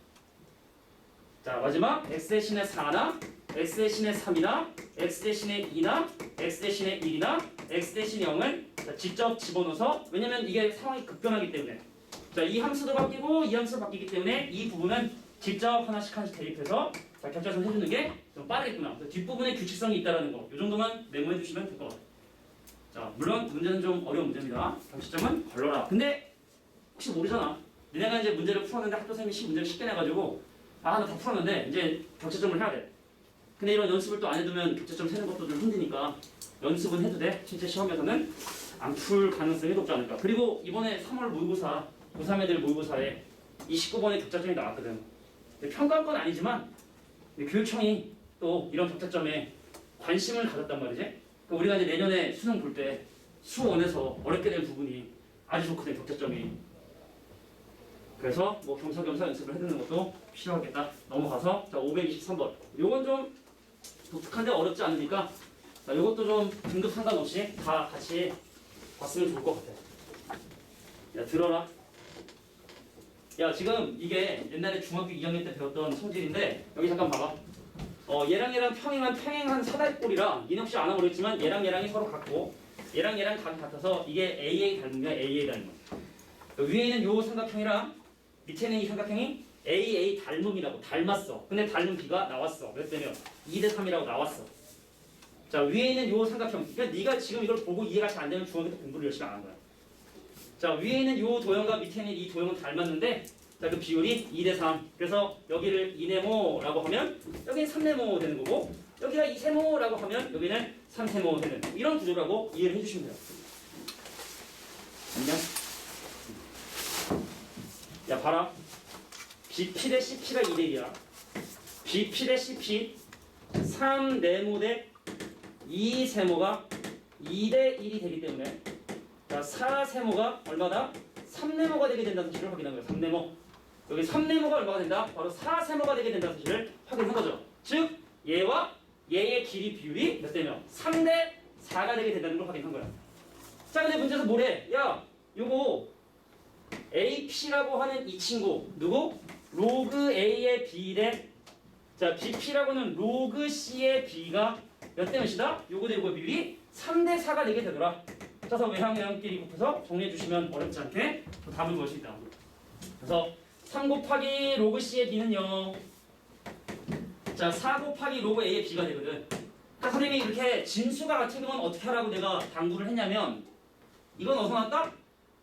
자 마지막 x의 신의 4나 x의 신의 3이나 x 대신에 2나 x 대신에 1이나 x 대신에 0을 직접 집어넣어서 왜냐면 이게 상황이 급변하기 때문에 자, 이 함수도 바뀌고 이 함수도 바뀌기 때문에 이 부분은 직접 하나씩 대입해서 자, 겹쳐서 해주는 게 좀 빠르겠구나. 뒷부분에 규칙성이 있다는 거. 이 정도만 메모해 주시면 될 것 같아요. 자, 물론 문제는 좀 어려운 문제입니다. 경시점은 걸러라. 근데 혹시 모르잖아. 니네가 이제 문제를 풀었는데 학교 선생님이 문제를 쉽게 내가지고 하나 다 풀었는데 이제 격차점을 해야 돼. 근데 이런 연습을 또 안 해두면 격차점 세는 것도 좀 힘드니까 연습은 해도 돼. 실제 시험에서는 안 풀 가능성이 높지 않을까. 그리고 이번에 3월 모의고사 고3 애들 모의고사에 29번의 격차점이 나왔거든. 평가할 건 아니지만 교육청이 또 이런 격차점에 관심을 가졌단 말이지. 그러니까 우리가 이제 내년에 수능 볼 때 수원에서 어렵게 된 부분이 아주 좋거든 격차점이. 그래서 뭐 겸사겸사 연습을 해두는 것도 필요하겠다. 넘어가서 자 523번. 요건 좀 독특한데 어렵지 않으니까 자 요것도 좀 등급 상관없이 다 같이 봤으면 좋을 것 같아. 야 들어라. 야 지금 이게 옛날에 중학교 2학년 때 배웠던 성질인데 여기 잠깐 봐봐. 얘랑 평행한 사다리꼴이라 얘는 혹시 아나 모르겠지만 얘랑이 서로 같고 얘랑 각이 같아서 이게 AA 닮은 거야. AA 닮은. 위에 있는 요 삼각형이랑 밑에 있는 이 삼각형이 AA 닮음이라고 닮았어. 근데 닮은 비가 나왔어. 몇 대면 2대 3이라고 나왔어. 자 위에 있는 요 삼각형. 그러니까 네가 지금 이걸 보고 이해가 잘 안 되면 중학교 때 공부를 열심히 안 한 거야. 자 위에 있는 요 도형과 밑에 있는 이 도형은 닮았는데 자 그 비율이 2대 3. 그래서 여기를 2네모라고 하면 여기는 3네모 되는 거고 여기가 2세모라고 하면 여기는 3세모 되는 이런 구조라고 이해를 해주시면 돼요. 안녕. 야 봐라. BP 대 CP가 2대 2야. BP 대 CP 3네모 대 2세모가 2대 1이 되기 때문에 자 4세모가 얼마다? 3네모가 되게 된다는 사실을 확인한 거예요. 3네모. 여기 3네모가 얼마가 된다? 바로 4세모가 되게 된다는 사실을 확인한 거죠. 즉 얘와 얘의 길이 비율이 몇 대면? 3대 4가 되게 된다는 걸 확인한 거야. 자 근데 문제에서 뭐래? 야 요거 AP라고 하는 이 친구 누구? 로그 A의 B 대 자 BP라고는 로그 C의 B가 몇 대 몇이다? 요거 대 요거 비율이 3대 4가 되게 되더라. 그래서 외항끼리 곱해서 정리해 주시면 어렵지 않게 답을 볼 수 있다. 그래서 3 곱하기 로그 C의 B는 0. 자 4 곱하기 로그 A의 B가 되거든. 그러니까 선생님이 이렇게 진수가 같은 경우는 어떻게 하라고 내가 당부를 했냐면 이건 어디서 나왔다?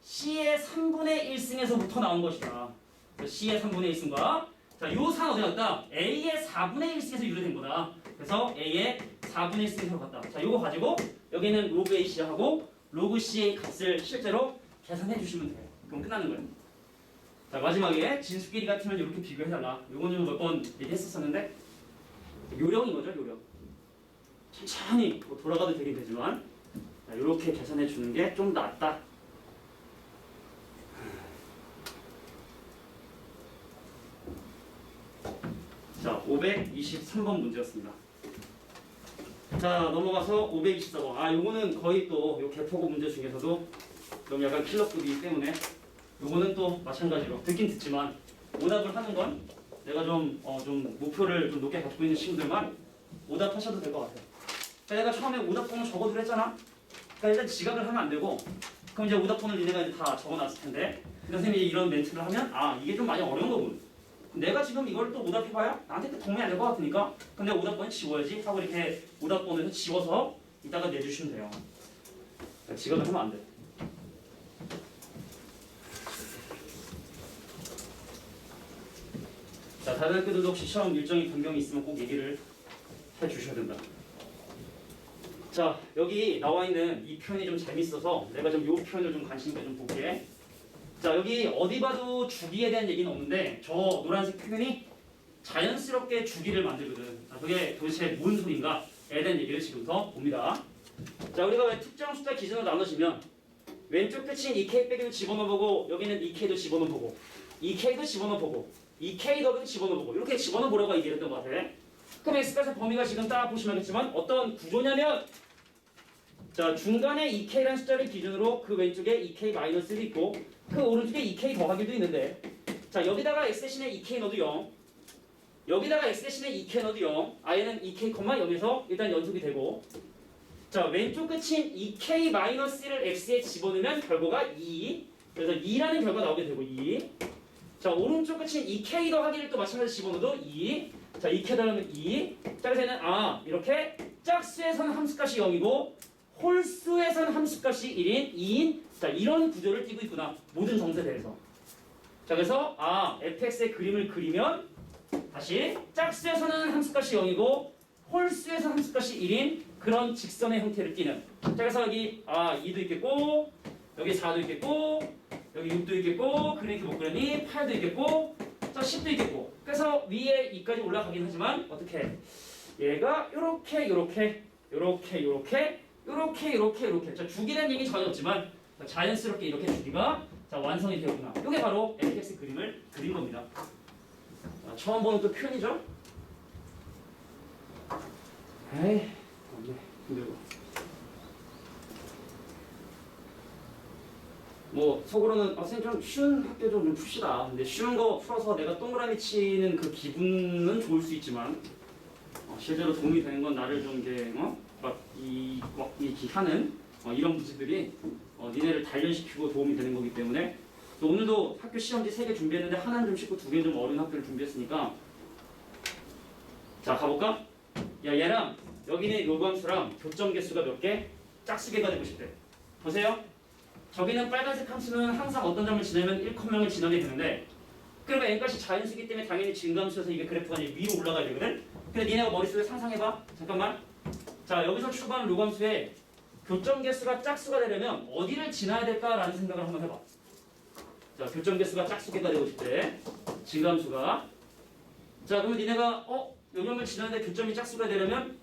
C의 3분의 1승에서부터 나온 것이다. C의 3분의 1승과 자, 요 산 어디 갔다? A의 4분의 1승에서 유래된 거다. 그래서 A의 4분의 1승에서 갔다. 자, 요거 가지고 여기는 로그 AC 하고 로그 C의 값을 실제로 계산해 주시면 돼요. 그럼 끝나는 거예요. 자, 마지막에 진수끼리 같으면 이렇게 비교해달라. 요거는 몇 번 얘기했었었는데 요령인 거죠, 요령. 천천히 뭐 돌아가도 되긴 되지만 자, 요렇게 계산해 주는 게 좀 낫다. 자, 523번 문제였습니다. 자, 넘어가서 524번. 아, 요거는 거의 또 요 개포고 문제 중에서도 좀 약간 킬러급이기 때문에 요거는 또 마찬가지로 듣긴 듣지만 오답을 하는 건 내가 좀 목표를 좀 높게 갖고 있는 친구들만 오답하셔도 될 것 같아요. 자, 내가 처음에 오답번호 적어두려 했잖아. 그러니까 일단 지각을 하면 안 되고 그럼 이제 오답번호를 니네가 이제 다 적어놨을 텐데 선생님이 이런 멘트를 하면 아, 이게 좀 많이 어려운 거군. 내가 지금 이걸 또 오답해봐야 나한테 또 도움이 안 될 것 같으니까 근데 오답번호 지워야지 하고 이렇게 오답번호에서 지워서 이따가 내주시면 돼요. 지각을 하면 안 돼. 자, 다른 학교들도 혹시 시험 일정이 변경이 있으면 꼭 얘기를 해주셔야 된다. 자, 여기 나와 있는 이 표현이 좀 재밌어서 내가 좀 이 표현을 좀 관심 있게 좀 볼게. 자, 여기 어디 봐도 주기에 대한 얘기는 없는데 저 노란색 표현이 자연스럽게 주기를 만들거든. 자, 그게 도대체 뭔 소린가에 대한 얘기를 지금부터 봅니다. 자, 우리가 왜 특정 숫자 기준으로 나눠지면 왼쪽 끝인 2K 빼기도 집어넣어보고 여기는 2K도 집어넣어보고 2K도 집어넣어보고 2K 더비도 집어넣어보고 이렇게 집어넣어보려고 얘기를 했던 것 같아. 그럼 X값의 범위가 지금 딱 보시면 알겠지만 어떤 구조냐면 자, 중간에 2K라는 숫자를 기준으로 그 왼쪽에 2K-도 있고 그 오른쪽에 2K 더하기도 있는데 자, 여기다가 X 대신에 2K 넣어도 0 여기다가 x 대신에 2k 넣어도 0, i는 2k, 0에서 일단 연속이 되고 자 왼쪽 끝인 2k-1을 x에 집어넣으면 결과가 2 그래서 2라는 결과가 나오게 되고 2 자 오른쪽 끝인 2k 더하기를 또 마찬가지로 집어넣어도 2 자 2k 더하면 2 자 그래서 얘는 이렇게 짝수에서는 함수값이 0이고 홀수에서는 함수값이 1인 2인 자 이런 구조를 띠고 있구나 모든 정세에 대해서 자 그래서 fx의 그림을 그리면 다시 짝수에서는 함수값이 0이고 홀수에서 함수값이 1인 그런 직선의 형태를 띠는 자 그래서 여기 2도 있겠고 여기 4도 있겠고 여기 6도 있겠고 그러니 못 그러니 8도 있겠고 자 10도 있겠고 그래서 위에 2까지 올라가긴 하지만 어떻게 얘가 요렇게 자 주기라는 얘기 전혀 없지만 자연스럽게 이렇게 주기가 자 완성이 되었구나 이게 바로 fx 그림을 그린 겁니다 자, 처음 보는 또 표현이죠 에이 없네 힘들고 뭐 속으로는 선생님 좀 쉬운 학교 좀 풉시다 근데 쉬운 거 풀어서 내가 동그라미 치는 그 기분은 좋을 수 있지만 실제로 도움이 되는 건 나를 좀 이게 하는 이런 문제들이 니네를 단련시키고 도움이 되는 거기 때문에 또 오늘도 학교 시험지 3개 준비했는데 하나는 좀 쉽고 2개는 좀 어려운 학교를 준비했으니까 자 가볼까? 야 얘랑 여기는 요구함수랑 교점 개수가 몇 개? 짝수개가 되고 싶대 보세요 저기는 빨간색 함수는 항상 어떤 점을 지나면 1,0을 지나게 되는데 그러면 n값이 자연수기 때문에 당연히 증가함수여서 이게 그래프가 이제 위로 올라가야 되거든? 근데 니네가 머릿속에 상상해봐 잠깐만 자 여기서 출발하는 로감수에 교점 개수가 짝수가 되려면 어디를 지나야 될까라는 생각을 한번 해봐 자 교점 개수가 짝수개가 되고 싶대 증가함수가 자 그러면 니네가 요점을 지나는데 교점이 짝수가 되려면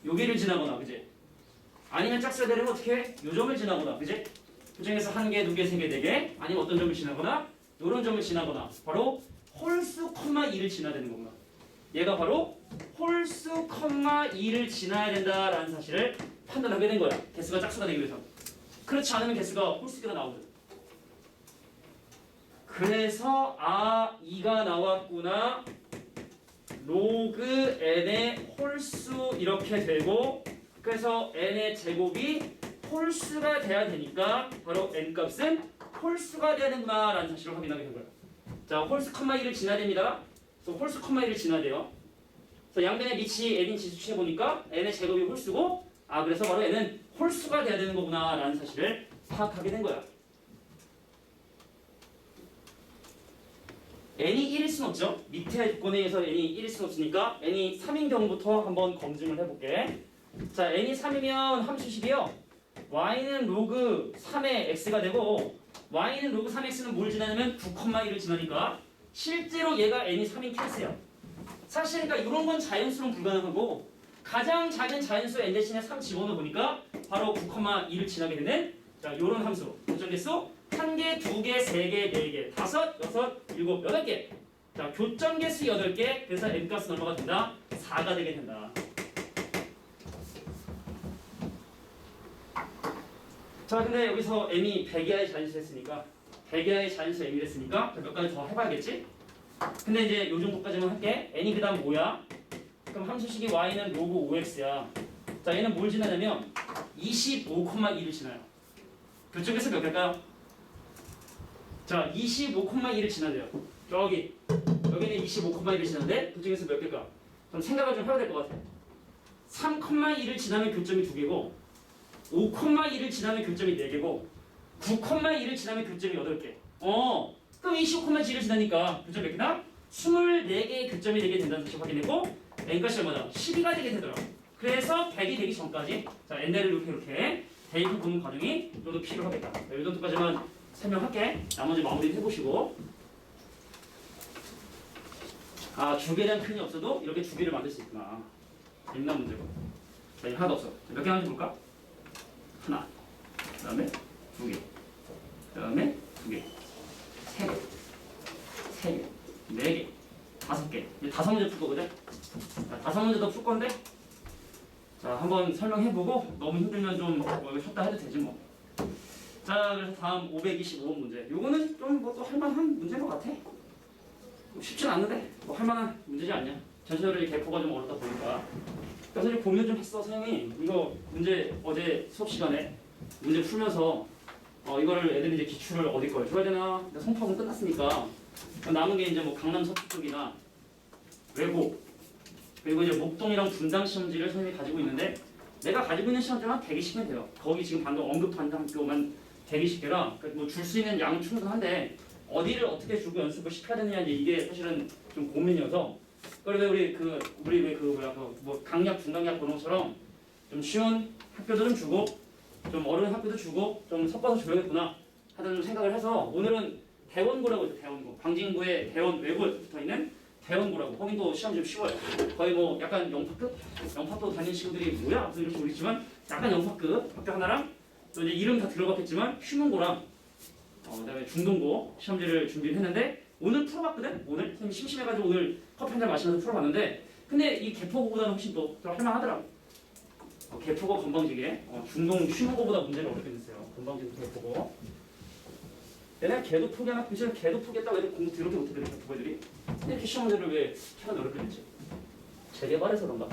여기를 지나거나 그지? 아니면 짝수가 되려면 어떻게 해? 요점을 지나거나 그지? 그 중에서 1개, 2개, 3개, 4개 아니면 어떤 점을 지나거나 요런 점을 지나거나 바로 홀수, 2를 지나야 되는 거구나 얘가 바로 홀수, 2를 지나야 된다라는 사실을 판단하게 된 거야 개수가 짝수가 되기 위해서 그렇지 않으면 개수가 홀수가 나오거든 그래서 2가 나왔구나 로그 n의 홀수 이렇게 되고 그래서 n의 제곱이 홀수가 돼야 되니까 바로 n값은 홀수가 돼야 되는구나 라는 사실을 확인하게 된 거예요 자 홀수, 2를 지나야 됩니다 그래서 홀수, 2를 지나야 돼요 그래서 양변의 밑이 n인 지수 취해보니까 n의 제곱이 홀수고 그래서 바로 n은 홀수가 돼야 되는 거구나 라는 사실을 파악하게 된 거야 n이 1일 순 없죠 밑에 조건에 의해서 n이 1일 순 없으니까 n이 3인 경우부터 한번 검증을 해볼게 자 n이 3이면 함수식이요 y는 로그 3의 x가 되고 y는 로그 3x는 뭘 지나냐면 9,1을 지나니까 실제로 얘가 n이 3인 케이스야 사실 그러니까 이런 건 자연수는 불가능하고 가장 작은 자연수 n 대신에 3 집어넣어 보니까 바로 9,2를 지나게 되는 자 요런 함수 교점 개수 1개, 2개, 3개, 4개, 5, 6, 7, 8개 자 교점 개수 8개 그래서 n값은 얼마가 된다? 4가 되게 된다 자 근데 여기서 m이 100 이하의 자연수 했으니까 100 이하의 자연수 m이 됐으니까 몇 가지 더 해봐야겠지? 근데 이제 요 정도까지만 할게 n이 그 다음 뭐야? 그럼 함수식이 y는 로그 5x야 자 얘는 뭘 지나냐면 25,2를 지나요 그쪽에서 몇 개일까요? 자 25,2를 지나대요 여기는 25,1을 지나는데 그쪽에서 몇 개일까? 좀 생각을 좀 해야 될 것 같아 3,2를 지나면 교점이 2개고 5,2를 지나면 교점이 4개고 9,2를 지나면 교점이 8개 그럼 25,7을 지나니까 교점 몇 개나? 24개의 교점이 되게 된다는 사실 확인했고 n값이 얼마나? 12가 되게 되더라 그래서 100이 되기 전까지 자 n대를 이렇게 대입을 보는 과정이 좀 필요하겠다 이 정도까지만 설명할게 나머지 마무리 해보시고 주기에 대한 표현이 없어도 이렇게 주기를 만들 수 있구나 재밌는 문제고 자 이제 하나도 없어 몇 개 하는지 볼까? 하나 그 다음에 2개 그 다음에 2개 3개 3개 4개 5개 이제 5문제 풀 거거든 자 5문제 더 풀 건데 자 한번 설명해보고 너무 힘들면 좀 쉬었다 해도 되지 뭐 자 그래서 다음 525번 문제 요거는 좀 뭐 또 할만한 문제인 것 같아 쉽진 않은데 뭐 할만한 문제지 않냐. 전체적으로 개포가 좀 어렵다 보니까. 그래서 이제 고민 좀 했어 선생님이. 이거 문제 어제 수업 시간에 문제 풀면서 이거를 애들이 이제 기출을 어디 걸 줘야 되나? 송파군 끝났으니까 남은 게 이제 뭐 강남 서쪽 쪽이나 외고 그리고 이제 목동이랑 분당 시험지를 선생님이 가지고 있는데 내가 가지고 있는 시험지만 120개면 돼요. 거기 지금 방금 언급한 학교만 120개라 뭐 줄 수 있는 양은 충분한데 어디를 어떻게 주고 연습을 시켜야 되느냐 이게 사실은 좀 고민이어서 그래도 우리 뭐 강약 중강약 그런 것처럼 좀 쉬운 학교도 좀 주고 좀 어려운 학교도 주고 좀 섞어서 줘야겠구나 하는 좀 생각을 해서 오늘은 대원고라고 있어요. 대원고 광진구에 대원 외고에 붙어 있는 대원고라고 거긴도 시험 좀 쉬워요. 거의 뭐 약간 영파급 영파도 다니는 친구들이 뭐야? 무슨 이렇게 모르겠지만 약간 영파급 학교 하나랑 또 이제 이름 다 들어봤겠지만 휴문고랑 그다음에 중동고 시험지를 준비를 했는데 오늘 풀어봤거든. 오늘 선생님 심심해가지고 오늘 커피 한 잔 마시면서 풀어봤는데 근데 이 개포고보다는 훨씬 더 할만하더라고. 개포고 건방지게 중동 휴문고보다 문제를 어렵게 냈어요. 건방지게 개포고. 얘네 개도 포기하나? 그치? 개도 포기했다고 애들 공부 더럽게 못하더래 개포고 애들이. 이렇게 시험 문제를 왜 캐나 어렵게 냈지? 재개발해서 그런가?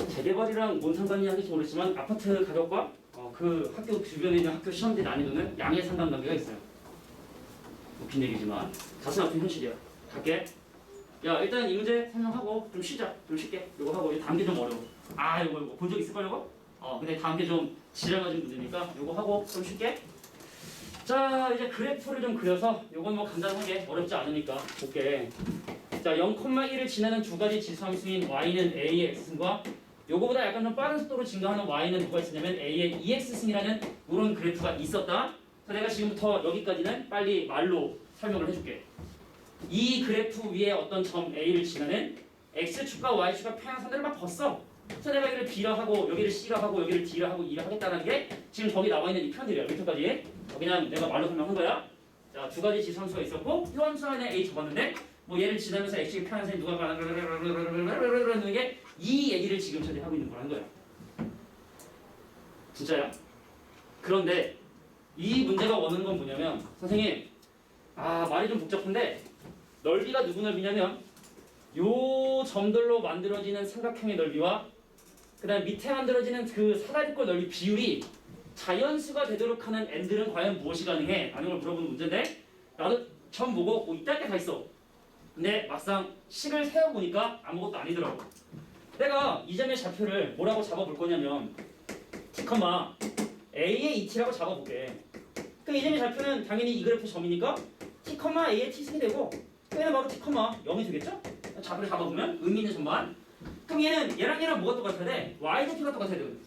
재개발이랑 뭔 상관이 하는지 모르겠지만 아파트 가격과 그 학교 주변에 있는 학교 시험지 난이도는 양의 상관관계가 있어요. 웃긴 얘기지만 가슴 아픈 현실이야. 갈게. 야 일단 이 문제 설명하고 좀 쉬자. 좀 쉽게. 이거 하고 다음 게 좀 어려워. 이거 본 적 있을걸 이거? 근데 다음 게 좀 지랄 가진 문제니까 이거 하고 좀 쉽게. 자 이제 그래프를 좀 그려서 이건 뭐 간단하게 어렵지 않으니까 볼게. 자 0,1을 지나는 두 가지 지수함수인 y는 a의 x승과 요거보다 약간 좀 빠른 속도로 증가하는 y는 누가 있었냐면 a의 2x승이라는 이런 그래프가 있었다. 그래서 내가 지금부터 여기까지는 빨리 말로 설명을 해줄게. 이 그래프 위에 어떤 점 a를 지나는 x축과 y축과 평행선들을 막 벗어. 그래서 내가 여기를 b라 하고 여기를 c라 하고 여기를 d라 하고 e라 하겠다는 게 지금 저기 나와 있는 이 편들이야. 여기까지. 그냥 내가 말로 설명한 거야. 자, 두 가지 지수함수가 있었고 이 함수 안에 a 적었는데 뭐 얘를 지나면서 x축 평행선이 누가 가는 게 이 얘기를 지금 현재 하고 있는 거라는 거야. 진짜야? 그런데 이 문제가 원하는 건 뭐냐면 선생님 말이 좀 복잡한데 넓이가 누구 넓이냐면 요 점들로 만들어지는 삼각형의 넓이와 그 다음 밑에 만들어지는 그 사다리꼴 넓이 비율이 자연수가 되도록 하는 n들은 과연 무엇이 가능해? 라는 걸 물어보는 문제인데 나도 점 보고 이딴 게 다 있어. 근데 막상 식을 세어보니까 아무것도 아니더라고. 내가 이 점의 좌표를 뭐라고 잡아볼 거냐면 t, a의 2t라고 잡아볼게. 그럼 이 점의 좌표는 당연히 이 그래프 점이니까 t, a의 t승이 되고 얘는 바로 t, 0이 되겠죠? 좌표를 잡아보면 의미 있는 점만. 그럼 얘랑 뭐가 똑같아야 돼? y좌표가 똑같아야 되거든.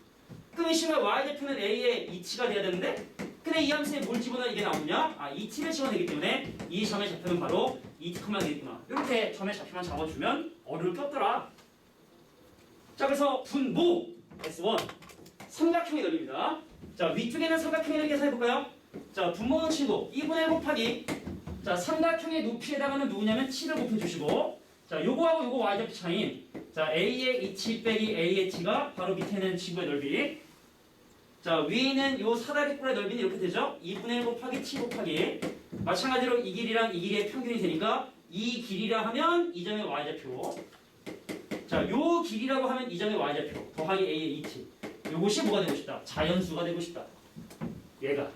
그럼 이 시간 y좌표는 a의 2t가 돼야 되는데 근데 이 함수에 뭘 집어넣어 이게 나오냐? 2t를 집어내기 때문에 이 점의 좌표는 바로 2t, 되겠구나. 이렇게 점의 좌표만 잡아주면 어려울 게 없더라. 자 그래서 분모 S1 삼각형의 넓이입니다. 자 위쪽에는 삼각형의 넓이 계산해볼까요? 자 분모는 친구 2분의 1 곱하기 자 삼각형의 높이에다가는 누구냐면 t를 곱해주시고 자 요거하고 요거 y좌표 차이인 자 a의 2t 빼기 a의 t가 바로 밑에 있는 친구의 넓이. 자 위에 있는 요 사다리꼴의 넓이는 이렇게 되죠. 2분의 1 곱하기 t 곱하기 마찬가지로 이 길이랑 이 길이의 평균이 되니까 이 길이라 하면 이 점의 y좌표. 자, 요 길이라고 하면 이 점의 y좌표 더하기 a의 2t. 요것이 뭐가 되고 싶다? 자연수가 되고 싶다. 얘가.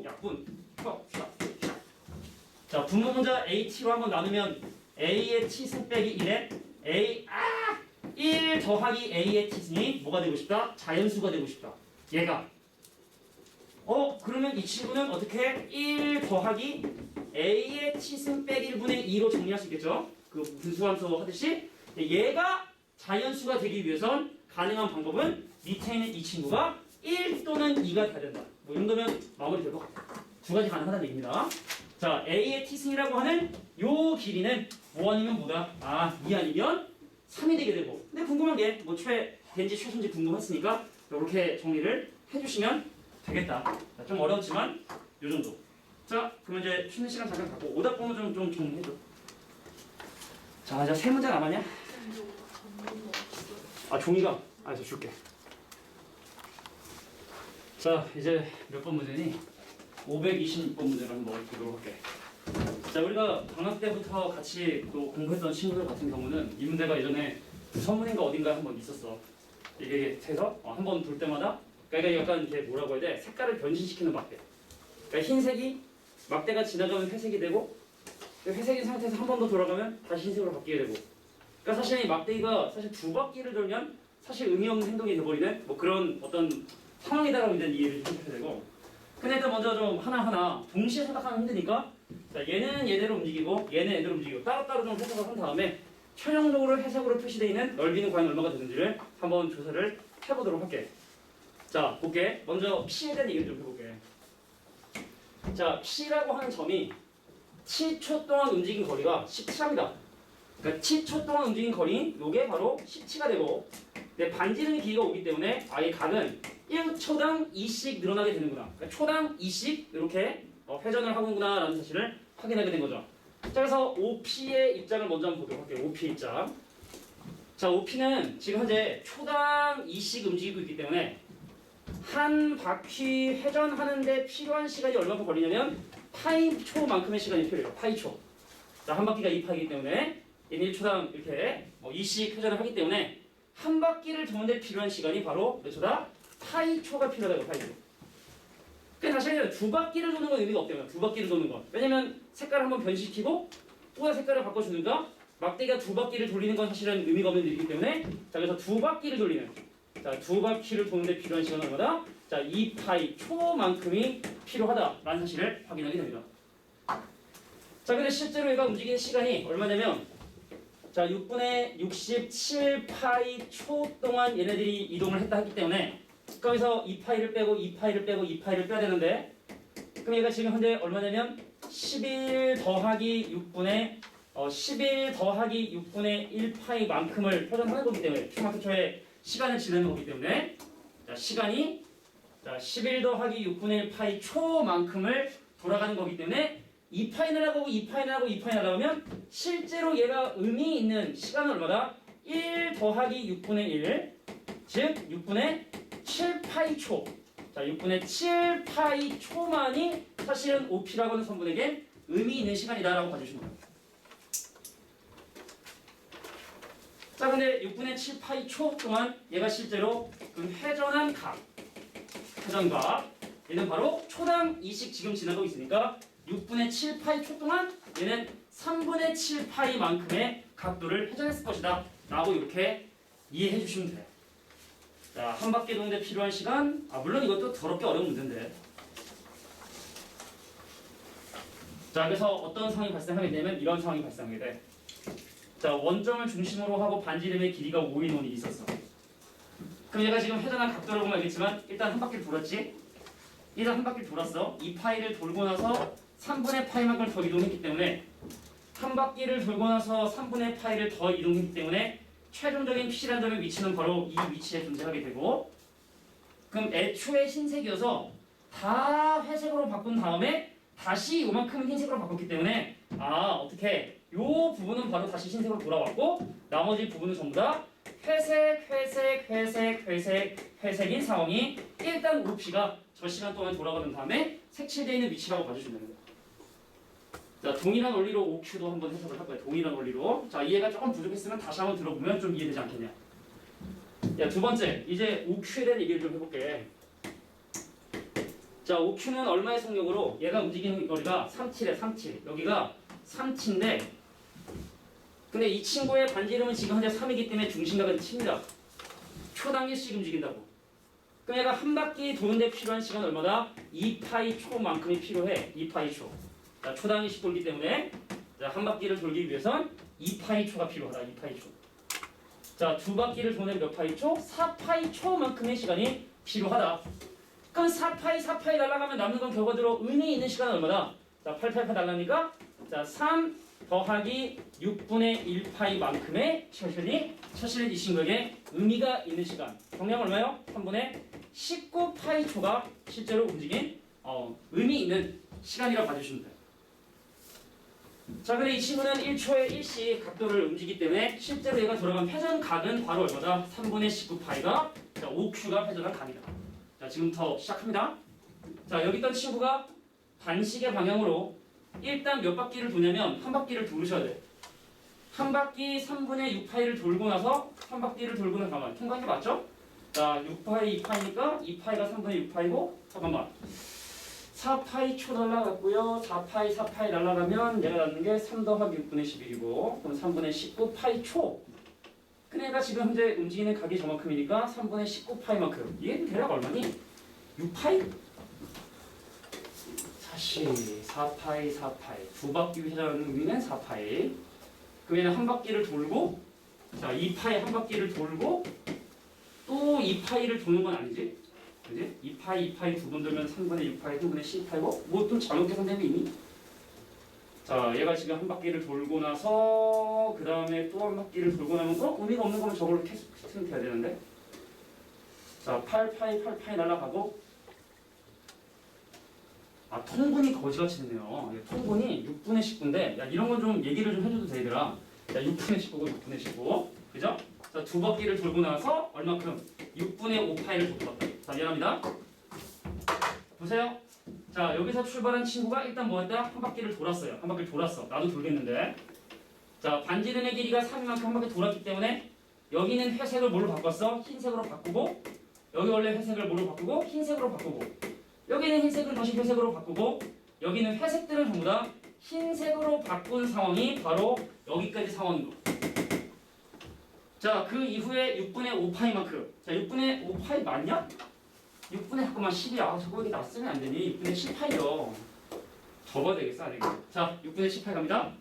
약분. 자, 분모 문자 at로 한번 나누면 a의 t승 빼기 1에 1 더하기 a의 t승이 뭐가 되고 싶다? 자연수가 되고 싶다. 얘가. 그러면 이 친구는 어떻게 1 더하기 a의 t승 빼기 1분의 2로 정리할 수 있겠죠? 그 분수함수 하듯이 얘가 자연수가 되기 위해선 가능한 방법은 밑에 있는 이 친구가 1 또는 2가 돼야 된다. 뭐 이 정도면 마무리 될 것 같아요. 두 가지 가능하다는 얘기입니다. 자, a의 t승이라고 하는 요 길이는 뭐 아니면 뭐다? 2 아니면 3이 되게 되고. 근데 궁금한 게 뭐 된지 최소인지 궁금했으니까 이렇게 정리를 해주시면 되겠다. 자, 좀 어려웠지만 요 정도. 자, 그러면 이제 쉬는 시간 잠깐 갖고 오답 번호 좀 정리해줘. 자, 이제 세 문제 남았냐? 종이가. 저 줄게. 자, 이제 몇 번 문제니? 526번 문제를 한번 보도록 할게. 자, 우리가 방학 때부터 같이 또 공부했던 친구들 같은 경우는 이 문제가 예전에 선문인가 어딘가에 한번 있었어. 이게 돼서 한 번 돌 때마다 그러니까 약간 이게 뭐라고 해야 돼? 색깔을 변신시키는 막대. 그러니까 흰색이 막대가 지나가면 회색이 되고 회색인 상태에서 한 번 더 돌아가면 다시 흰색으로 바뀌게 되고. 그러니까 사실 이 막대기가 사실 두 바퀴를 돌면 사실 의미 없는 행동이 돼버리는 뭐 그런 어떤 상황이다라고 이제 이해를 해주셔야 되고. 근데 일단 먼저 좀 하나하나 동시에 생각하면 힘드니까 자, 얘는 얘대로 움직이고 얘는 얘대로 움직이고 따로따로 좀 해석을 한 다음에 최종적으로 해석으로 표시되어 있는 넓이는 과연 얼마가 되는지를 한번 조사를 해보도록 할게. 자, 볼게. 먼저 P에 대한 얘기를 좀 해볼게. 자, P라고 하는 점이 T초 동안 움직인 거리가 17합니다. 그러니까 T초 동안 움직인 거리, 요게 바로 17가 되고 내 반지름의 길이가 오기 때문에 이 각은 1초당 2씩 늘어나게 되는구나. 그러니까 초당 2씩 이렇게 회전을 하는구나 라는 사실을 확인하게 된 거죠. 자, 그래서 OP의 입장을 먼저 한번 보도록 할게요. OP 입장. 자, OP는 지금 현재 초당 2씩 움직이고 있기 때문에 한 바퀴 회전하는데 필요한 시간이 얼마큼 걸리냐면 파이초만큼의 시간이 필요해요. 파이초. 자, 한 바퀴가 2파이기 때문에 얘는 1초당 이렇게 2씩 회전을 하기 때문에 한 바퀴를 도는데 필요한 시간이 바로 몇 초다? 파이초가 필요하다고 파이초. 그러니까 사실 두 바퀴를 도는 건 의미가 없대요. 두 바퀴를 도는 건. 왜냐면 색깔을 한번 변시키고 또 하나 색깔을 바꿔주는가 막대기가 두 바퀴를 돌리는 건 사실은 의미가 없는 일이기 때문에 자, 그래서 두 바퀴를 돌리는 자, 두 바퀴를 도는데 필요한 시간은 얼마다? 자, 2파이 초만큼이 필요하다라는 사실을 확인하게 됩니다. 자, 근데 실제로 얘가 움직이는 시간이 얼마냐면 자, 6분의 67파이 초 동안 얘네들이 이동을 했다 했기 때문에 거기서 2파이를 빼고 2파이를 빼고 2파이를 빼야 되는데 그럼 얘가 지금 현재 얼마냐면 11 더하기 6분의 11 더하기 6분의 1파이만큼을 회전하는 거기 때문에 초마트초의 시간을 지내는 거기 때문에 자, 시간이 자, 11 더하기 6분의 1파이 초만큼을 돌아가는 거기 때문에 2파이 날아가고 2파이 날아가고 2파이 날아가면 실제로 얘가 의미 있는 시간은 얼마다? 1 더하기 6분의 1 즉 6분의 7파이 초. 자, 6분의 7파이 초만이 사실은 OP라고 하는 성분에게 의미 있는 시간이다라고 봐주시면 됩니다. 자, 근데 6분의 7파이 초 동안 얘가 실제로 그 회전한 각, 회전각 얘는 바로 초당 2씩 지금 지나가고 있으니까 6분의 7파이 초 동안 얘는 3분의 7파이만큼의 각도를 회전했을 것이다 라고 이렇게 이해해 주시면 돼요. 자, 한 바퀴 도는데 필요한 시간 물론 이것도 더럽게 어려운 문제인데 자, 그래서 어떤 상황이 발생하게 되면 이런 상황이 발생하게 돼. 자, 원점을 중심으로 하고 반지름의 길이가 5인원이 있었어. 그럼 얘가 지금 회전한 각도를 보면 알겠지만 일단 한 바퀴를 돌았지? 일단 한 바퀴를 돌았어. 이 파이를 돌고 나서 3분의 파이만큼 더 이동했기 때문에 한 바퀴를 돌고 나서 3분의 파이를 더 이동했기 때문에 최종적인 P라는 점의 위치는 바로 이 위치에 존재하게 되고 그럼 애초에 흰색이어서 다 회색으로 바꾼 다음에 다시 요만큼은 흰색으로 바꿨기 때문에 어떻게 요 부분은 바로 다시 흰색으로 돌아왔고 나머지 부분은 전부 다 회색, 회색, 회색, 회색, 회색인 상황이 일단 OP가 저 시간 동안 돌아가는 다음에 색칠되어 있는 위치라고 봐주시면 됩니다. 자, 동일한 원리로 OQ도 한번 해석을 할 거예요. 동일한 원리로. 자, 이해가 조금 부족했으면 다시 한번 들어보면 좀 이해되지 않겠냐. 야, 두 번째, 이제 OQ에 대한 얘기를 좀 해볼게. 자, OQ는 얼마의 속력으로 얘가 움직이는 거리가 37에 37. 여기가 3t인데 근데 이 친구의 반지름은 지금 현재 3이기 때문에 중심각은 7입니다. 초당 1씩 움직인다고. 그럼 얘가 한 바퀴 도는데 필요한 시간은 얼마다? 2파이 초만큼이 필요해. 2파이 초. 자, 초당 1씩 돌기 때문에 자, 한 바퀴를 돌기 위해선 2파이 초가 필요하다. 2파이 초. 자, 두 바퀴를 도는 몇 파이 초? 4파이 초만큼의 시간이 필요하다. 그럼 4파이 날아가면 남는 건 결과적으로 의미 있는 시간은 얼마다? 자, 8파이 날라니까 자, 3 더하기 6분의 1파이만큼의 시간이 사실은 이 친구에게 의미가 있는 시간. 정량 얼마요? 3분의 19파이 초가 실제로 움직인 의미 있는 시간이라고 봐주시면 돼요. 자, 근데 이 친구는 1초에 1씩 각도를 움직이기 때문에 실제로 얘가 돌아간 회전각은 바로 얼마다? 3분의 19파이가 자, OQ가 회전한 각이다. 자, 지금부터 시작합니다. 자, 여기 있던 친구가 반시계 방향으로 일단 몇 바퀴를 도냐면 한 바퀴를 돌으셔야 돼. 한 바퀴 3분의 6파이를 돌고 나서 한 바퀴를 돌고 나서 잠깐만 통과한 게 맞죠? 자 6파이 2파이니까 2파이가 3분의 6파이고 잠깐만 4파이 초 날라갔고요. 4파이 4파이 날라가면 얘가 낳는 게 3 더하기 6분의 11이고 그럼 3분의 19파이 초. 그러니까 지금 현재 움직이는 각이 저만큼이니까 3분의 19파이만큼. 얘는 대략 얼마니? 6파이? 다시 4파이 4파이 두 바퀴 회전하는 의미는 4파이. 그 얘는 한 바퀴를 돌고 자 2파이 한 바퀴를 돌고 또 2파이를 도는 건 아니지? 그지? 2파이 두 번 돌면 3분의 6파이 3분의 12파이고 뭐 좀 잘못 계산된 게 있니? 자 얘가 지금 한 바퀴를 돌고 나서 그 다음에 또 한 바퀴를 돌고 나면 의미가 없는 거면 저걸로 계속 해야 되는데 자 8파이 날아가고 아 통분이 거지같이 됐네요. 통분이 6분의 19인데 야 이런 건 좀 얘기를 좀 해줘도 되더라. 야 6분의 19고 6분의 19 그죠? 자 두 바퀴를 돌고 나서 얼마큼? 6분의 5파이를 돌았다. 자 미안합니다. 보세요. 자 여기서 출발한 친구가 일단 뭐 했다? 한 바퀴를 돌았어요. 한 바퀴를 돌았어. 나도 돌겠는데. 자 반지름의 길이가 3이만큼 한 바퀴 돌았기 때문에 여기는 회색을 뭘로 바꿨어? 흰색으로 바꾸고 여기 원래 회색을 뭘로 바꾸고 흰색으로 바꾸고 여기는 흰색을 다시 회색으로 바꾸고 여기는 회색들을 전부 다 흰색으로 바꾼 상황이 바로 여기까지 상황인 거. 자, 그 이후에 6분의 5파이만큼. 자, 6분의 5파이 맞냐? 6분의 잠깐만 10이야. 아, 저거 여기 나 쓰면 안 되니? 6분의 18이요. 접어야 되겠어, 안 되겠어? 자, 6분의 18 갑니다.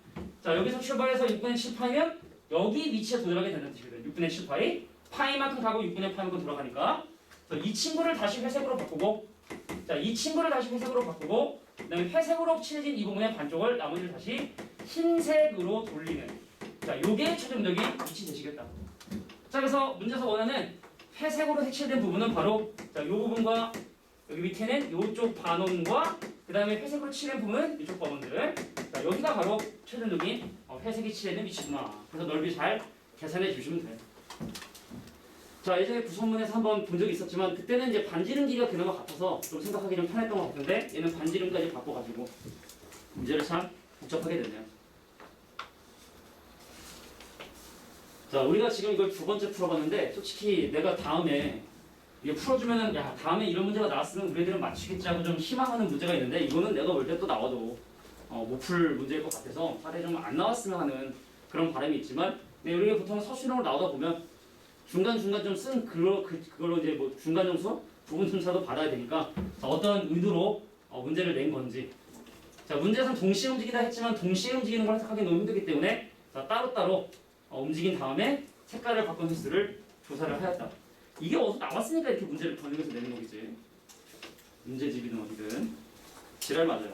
자, 여기서 출발해서 6분의 18이면 여기 위치에 도달하게 되는 뜻이거든. 6분의 18이 파이만큼 가고 6분의 파이만큼 돌아가니까 이 친구를 다시 회색으로 바꾸고 자, 이 친구를 다시 회색으로 바꾸고 그다음에 회색으로 칠해진 이 부분의 반쪽을 나머지를 다시 흰색으로 돌리는 자, 요게 최종적인 위치 되시겠다. 자, 그래서 문제에서 원하는 회색으로 색칠된 부분은 바로 자, 요 부분과 여기 밑에는 요쪽 반원과 그다음에 회색으로 칠한 부분은 이쪽 반원들. 자, 여기가 바로 최종적인 회색이 칠해진 위치구나. 그래서 넓이 잘 계산해 주시면 돼요. 자, 예전에 구성문에서 한번 본 적이 있었지만 그때는 이제 반지름 길이가 그나마 같아서 좀 생각하기 좀 편했던 것 같은데 얘는 반지름까지 바꿔가지고 문제를 참 복잡하게 됐네요. 자, 우리가 지금 이걸 두 번째 풀어봤는데 솔직히 내가 다음에 이게 풀어주면은 야 다음에 이런 문제가 나왔으면 우리들은 맞추겠지 하고 좀 희망하는 문제가 있는데 이거는 내가 볼 때 또 나와도 못 풀 문제일 것 같아서 차라리 좀 안 나왔으면 하는 그런 바람이 있지만 우리가 보통 서술형으로 나오다 보면 중간중간 좀 쓴 그걸로 이제 뭐 중간 점수, 부분 점수도 받아야 되니까 자, 어떤 의도로 문제를 낸 건지 자 문제에서는 동시에 움직이다 했지만 동시에 움직이는 걸 해석하기 너무 힘들기 때문에 자, 따로따로 움직인 다음에 색깔을 바꾼 횟수를 조사를 하였다. 이게 어디서 나왔으니까 이렇게 문제를 번역해서 내는 거겠지. 문제집이든 어디든 지랄 맞아요.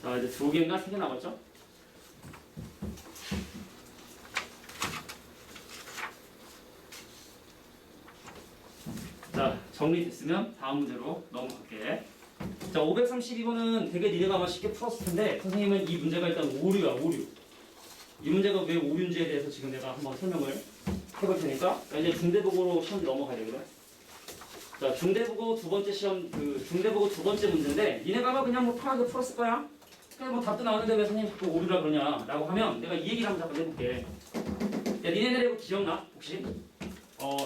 자 이제 2개인가 3개 남았죠? 자 정리됐으면 다음 문제로 넘어갈게. 자 532번은 되게 니네가 아마 쉽게 풀었을 텐데 선생님은 이 문제가 일단 오류야 오류. 이 문제가 왜 오류인지에 대해서 지금 내가 한번 설명을 해볼 테니까 자, 이제 중대보고로 시험 넘어가야 되거든. 자 중대보고 두 번째 시험 중대보고 두 번째 문제인데 니네가 아마 그냥 뭐 편하게 풀었을 거야. 그냥 뭐 답도 나오는데 왜 선생님 자꾸 오류라 그러냐라고 하면 내가 이 얘기를 한번 잠깐 해볼게. 야 니네들 이거 기억나 혹시?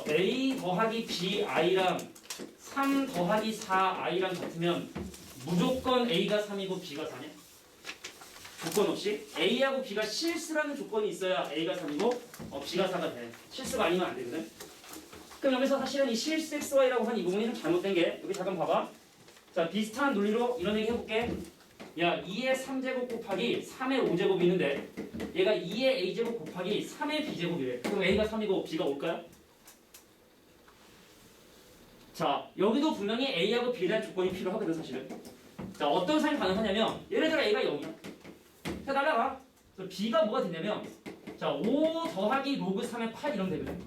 A 더하기 BI랑 3 더하기 4i랑 같으면 무조건 A가 3이고 B가 4냐? 조건 없이 A하고 B가 실수라는 조건이 있어야 A가 3이고 B가 4가 돼. 실수가 아니면 안 되거든. 그럼 여기서 사실은 이 실수 XY라고 한 이 부분이 좀 잘못된 게 여기 잠깐 봐봐. 자 비슷한 논리로 이런 얘기 해볼게. 야 2의 3제곱 곱하기 3의 5제곱이 있는데 얘가 2의 A제곱 곱하기 3의 B제곱이래. 그럼 A가 3이고 B가 올까요? 자 여기도 분명히 A하고 B에 대한 조건이 필요하거든 사실은. 자 어떤 상황이 가능하냐면 예를 들어 A가 0이야. 자 날라가. 그래서 B가 뭐가 되냐면 자 5 더하기 로그 3의 8 이러면 되거든.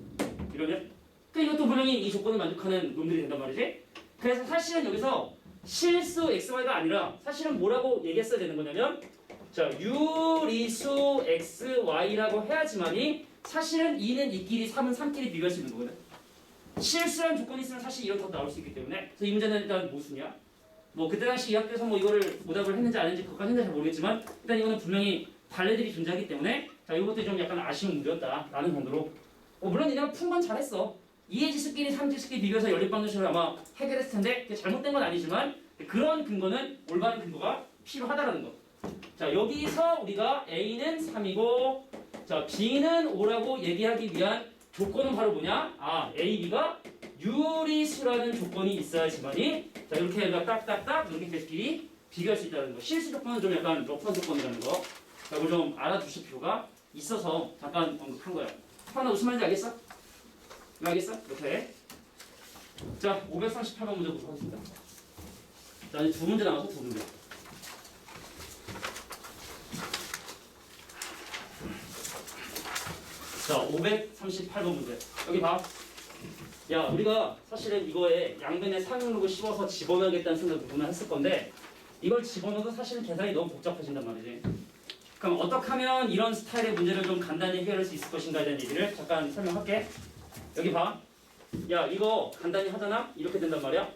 이러면 그러니까 이것도 분명히 이 조건을 만족하는 놈들이 된단 말이지. 그래서 사실은 여기서 실수 XY가 아니라 사실은 뭐라고 얘기했어야 되는 거냐면 자 유리수 XY라고 해야지만이 사실은 2는 2끼리 3은 3끼리 비교할 수 있는 거거든. 실수한 조건이 있으면 사실 이런 답도 나올 수 있기 때문에 그래서 이 문제는 일단 모순이야. 뭐 그때 당시 이 학교에서 뭐 이거를 오답을 했는지 안 했는지 그것까지 잘 모르겠지만 일단 이거는 분명히 발레들이 존재하기 때문에 자 이것도 좀 약간 아쉬운 문제였다라는 정도로 물론 니네가 푼 건 잘했어. 이해지수끼리 삼지수끼리 비교해서 연립방정식을 아마 해결했을 텐데 그게 잘못된 건 아니지만 그런 근거는 올바른 근거가 필요하다라는 거. 자 여기서 우리가 A는 3이고 자 B는 5라고 얘기하기 위한 조건은 바로 뭐냐? 아 A, B가 유리수라는 조건이 있어야지만이 자 이렇게 해서 딱딱딱 이렇게 계속끼리 비교할 수 있다는 거. 실수 조건은 좀 약간 러프한 조건이라는 거. 자 이걸 좀 알아두실 필요가 있어서 잠깐 언급한 거야. 하나 무슨 말인지 알겠어? 왜 알겠어? 이렇게. 자 538번 문제 보도록 하겠습니다. 자 이제 두 문제 남아서 두 문제. 자 538번 문제. 여기 봐. 야 우리가 사실은 이거에 양변에 상용록을 씌워서 집어넣겠다는 생각을 누구나 했을 건데 이걸 집어넣어도 사실은 계산이 너무 복잡해진단 말이지. 그럼 어떻게 하면 이런 스타일의 문제를 좀 간단히 해결할 수 있을 것인가에 대한 얘기를 잠깐 설명할게. 여기 봐. 야 이거 간단히 하잖아? 이렇게 된단 말이야.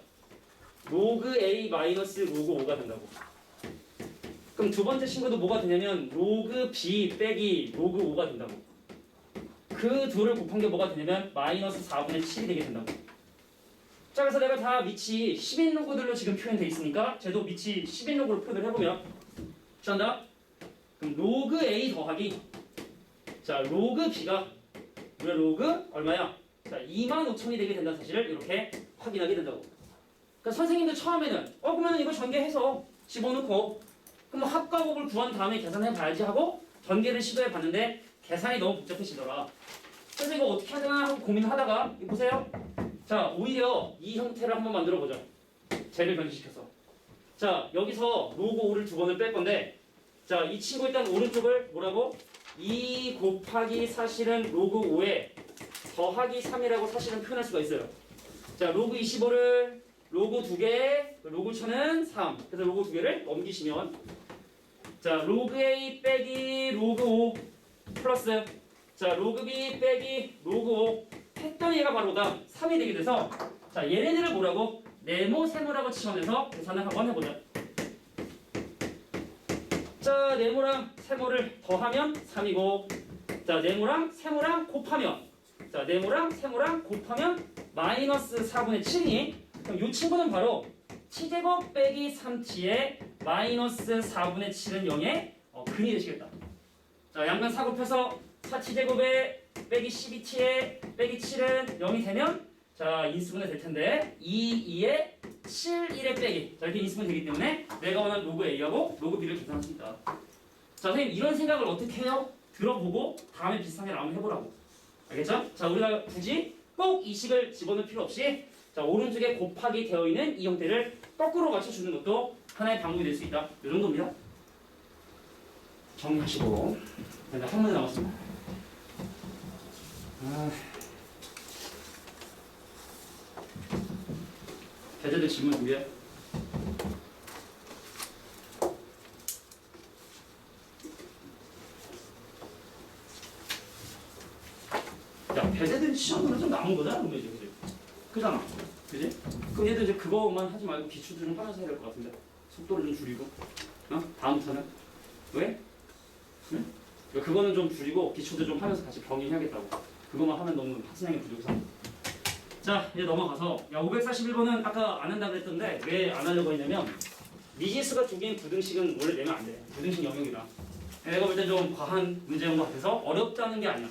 로그 A 마이너스 로그 5가 된다고. 그럼 두 번째 친구도 뭐가 되냐면 로그 B 빼기 로그 5가 된다고. 그 둘을 곱한 게 뭐가 되냐면 마이너스 4분의 7이 되게 된다고. 자 그래서 내가 다 밑이 10인로그들로 지금 표현되어 있으니까 쟤도 밑이 10인로그로 표현을 해보면 시한다. 그럼 로그 A 더하기 자 로그 B가 우리가 로그 얼마야? 자 25,000이 되게 된다는 사실을 이렇게 확인하게 된다고. 그러니까 선생님도 처음에는 그러면 이거 전개해서 집어넣고 그럼 뭐 합과 곱을 구한 다음에 계산해 봐야지 하고 전개를 시도해 봤는데 계산이 너무 복잡해지더라. 그래서 이거 어떻게 하나 하고 고민하다가 이거 보세요. 자 오히려 이 형태를 한번 만들어 보자. 쟤를 변질시켜서. 자 여기서 로그 5를 두 번을 뺄 건데 자 이 친구 일단 오른쪽을 뭐라고? 2 곱하기 사실은 로그 5에 더하기 3이라고 사실은 표현할 수가 있어요. 자 로그 25를 로그 2개 로그 1000은 3 그래서 로그 2개를 넘기시면 자 로그 A 빼기 로그 5 플러스 자 로그 B 빼기 로그 5 했던 얘가 바로 다 3이 되게 돼서 자 얘네들을 뭐라고? 네모 세모라고 치환해서 계산을 한번 해보자. 자 네모랑 세모를 더하면 3이고 자 네모랑 세모랑 곱하면 자 네모랑 세모랑 곱하면 마이너스 4분의 7이니 그럼 이 친구는 바로 t제곱 빼기 3t의 마이너스 4분의 7은 0의 근이 되시겠다. 자 양변 4 곱해서 4t제곱에 빼기 12t에 빼기 7은 0이 되면 자 인수분해 될 텐데 2에 7, 1에 빼기 자 이렇게 인수분해 되기 때문에 내가 원하는 로그 A하고 로그 B를 계산할 수 있다. 자 선생님 이런 생각을 어떻게 해요? 들어보고 다음에 비슷하게 나오면 해보라고. 알겠죠? 자 우리가 굳이 꼭 이 식을 집어넣을 필요 없이 자 오른쪽에 곱하기 되어 있는 이 형태를 거꾸로 맞춰주는 것도 하나의 방법이 될 수 있다. 이 정도입니다. 정리하시고 일단 한 문제 남았습니다. 배제될 질문 준비해. 야 배제된 시험은 좀 남은 거잖아, 그러면 이제 그지? 그잖아, 그지? 그럼 얘들 이제 그거만 하지 말고 기출도 좀 하면서 해야 될 것 같은데 속도를 좀 줄이고, 다음부터는 왜? 응? 그거는 좀 줄이고 기출도 좀 하면서 같이 병행해야겠다고. 그것만 하면 너무 학생량이 부족해서. 자 이제 넘어가서 야 541번은 아까 안 한다고 그랬던데 왜 안 하려고 했냐면 미지수가 두 개인 부등식은 원래 내면 안 돼. 부등식 영역이라. 내가 볼 때 좀 과한 문제인 것 같아서 어렵다는 게 아니야.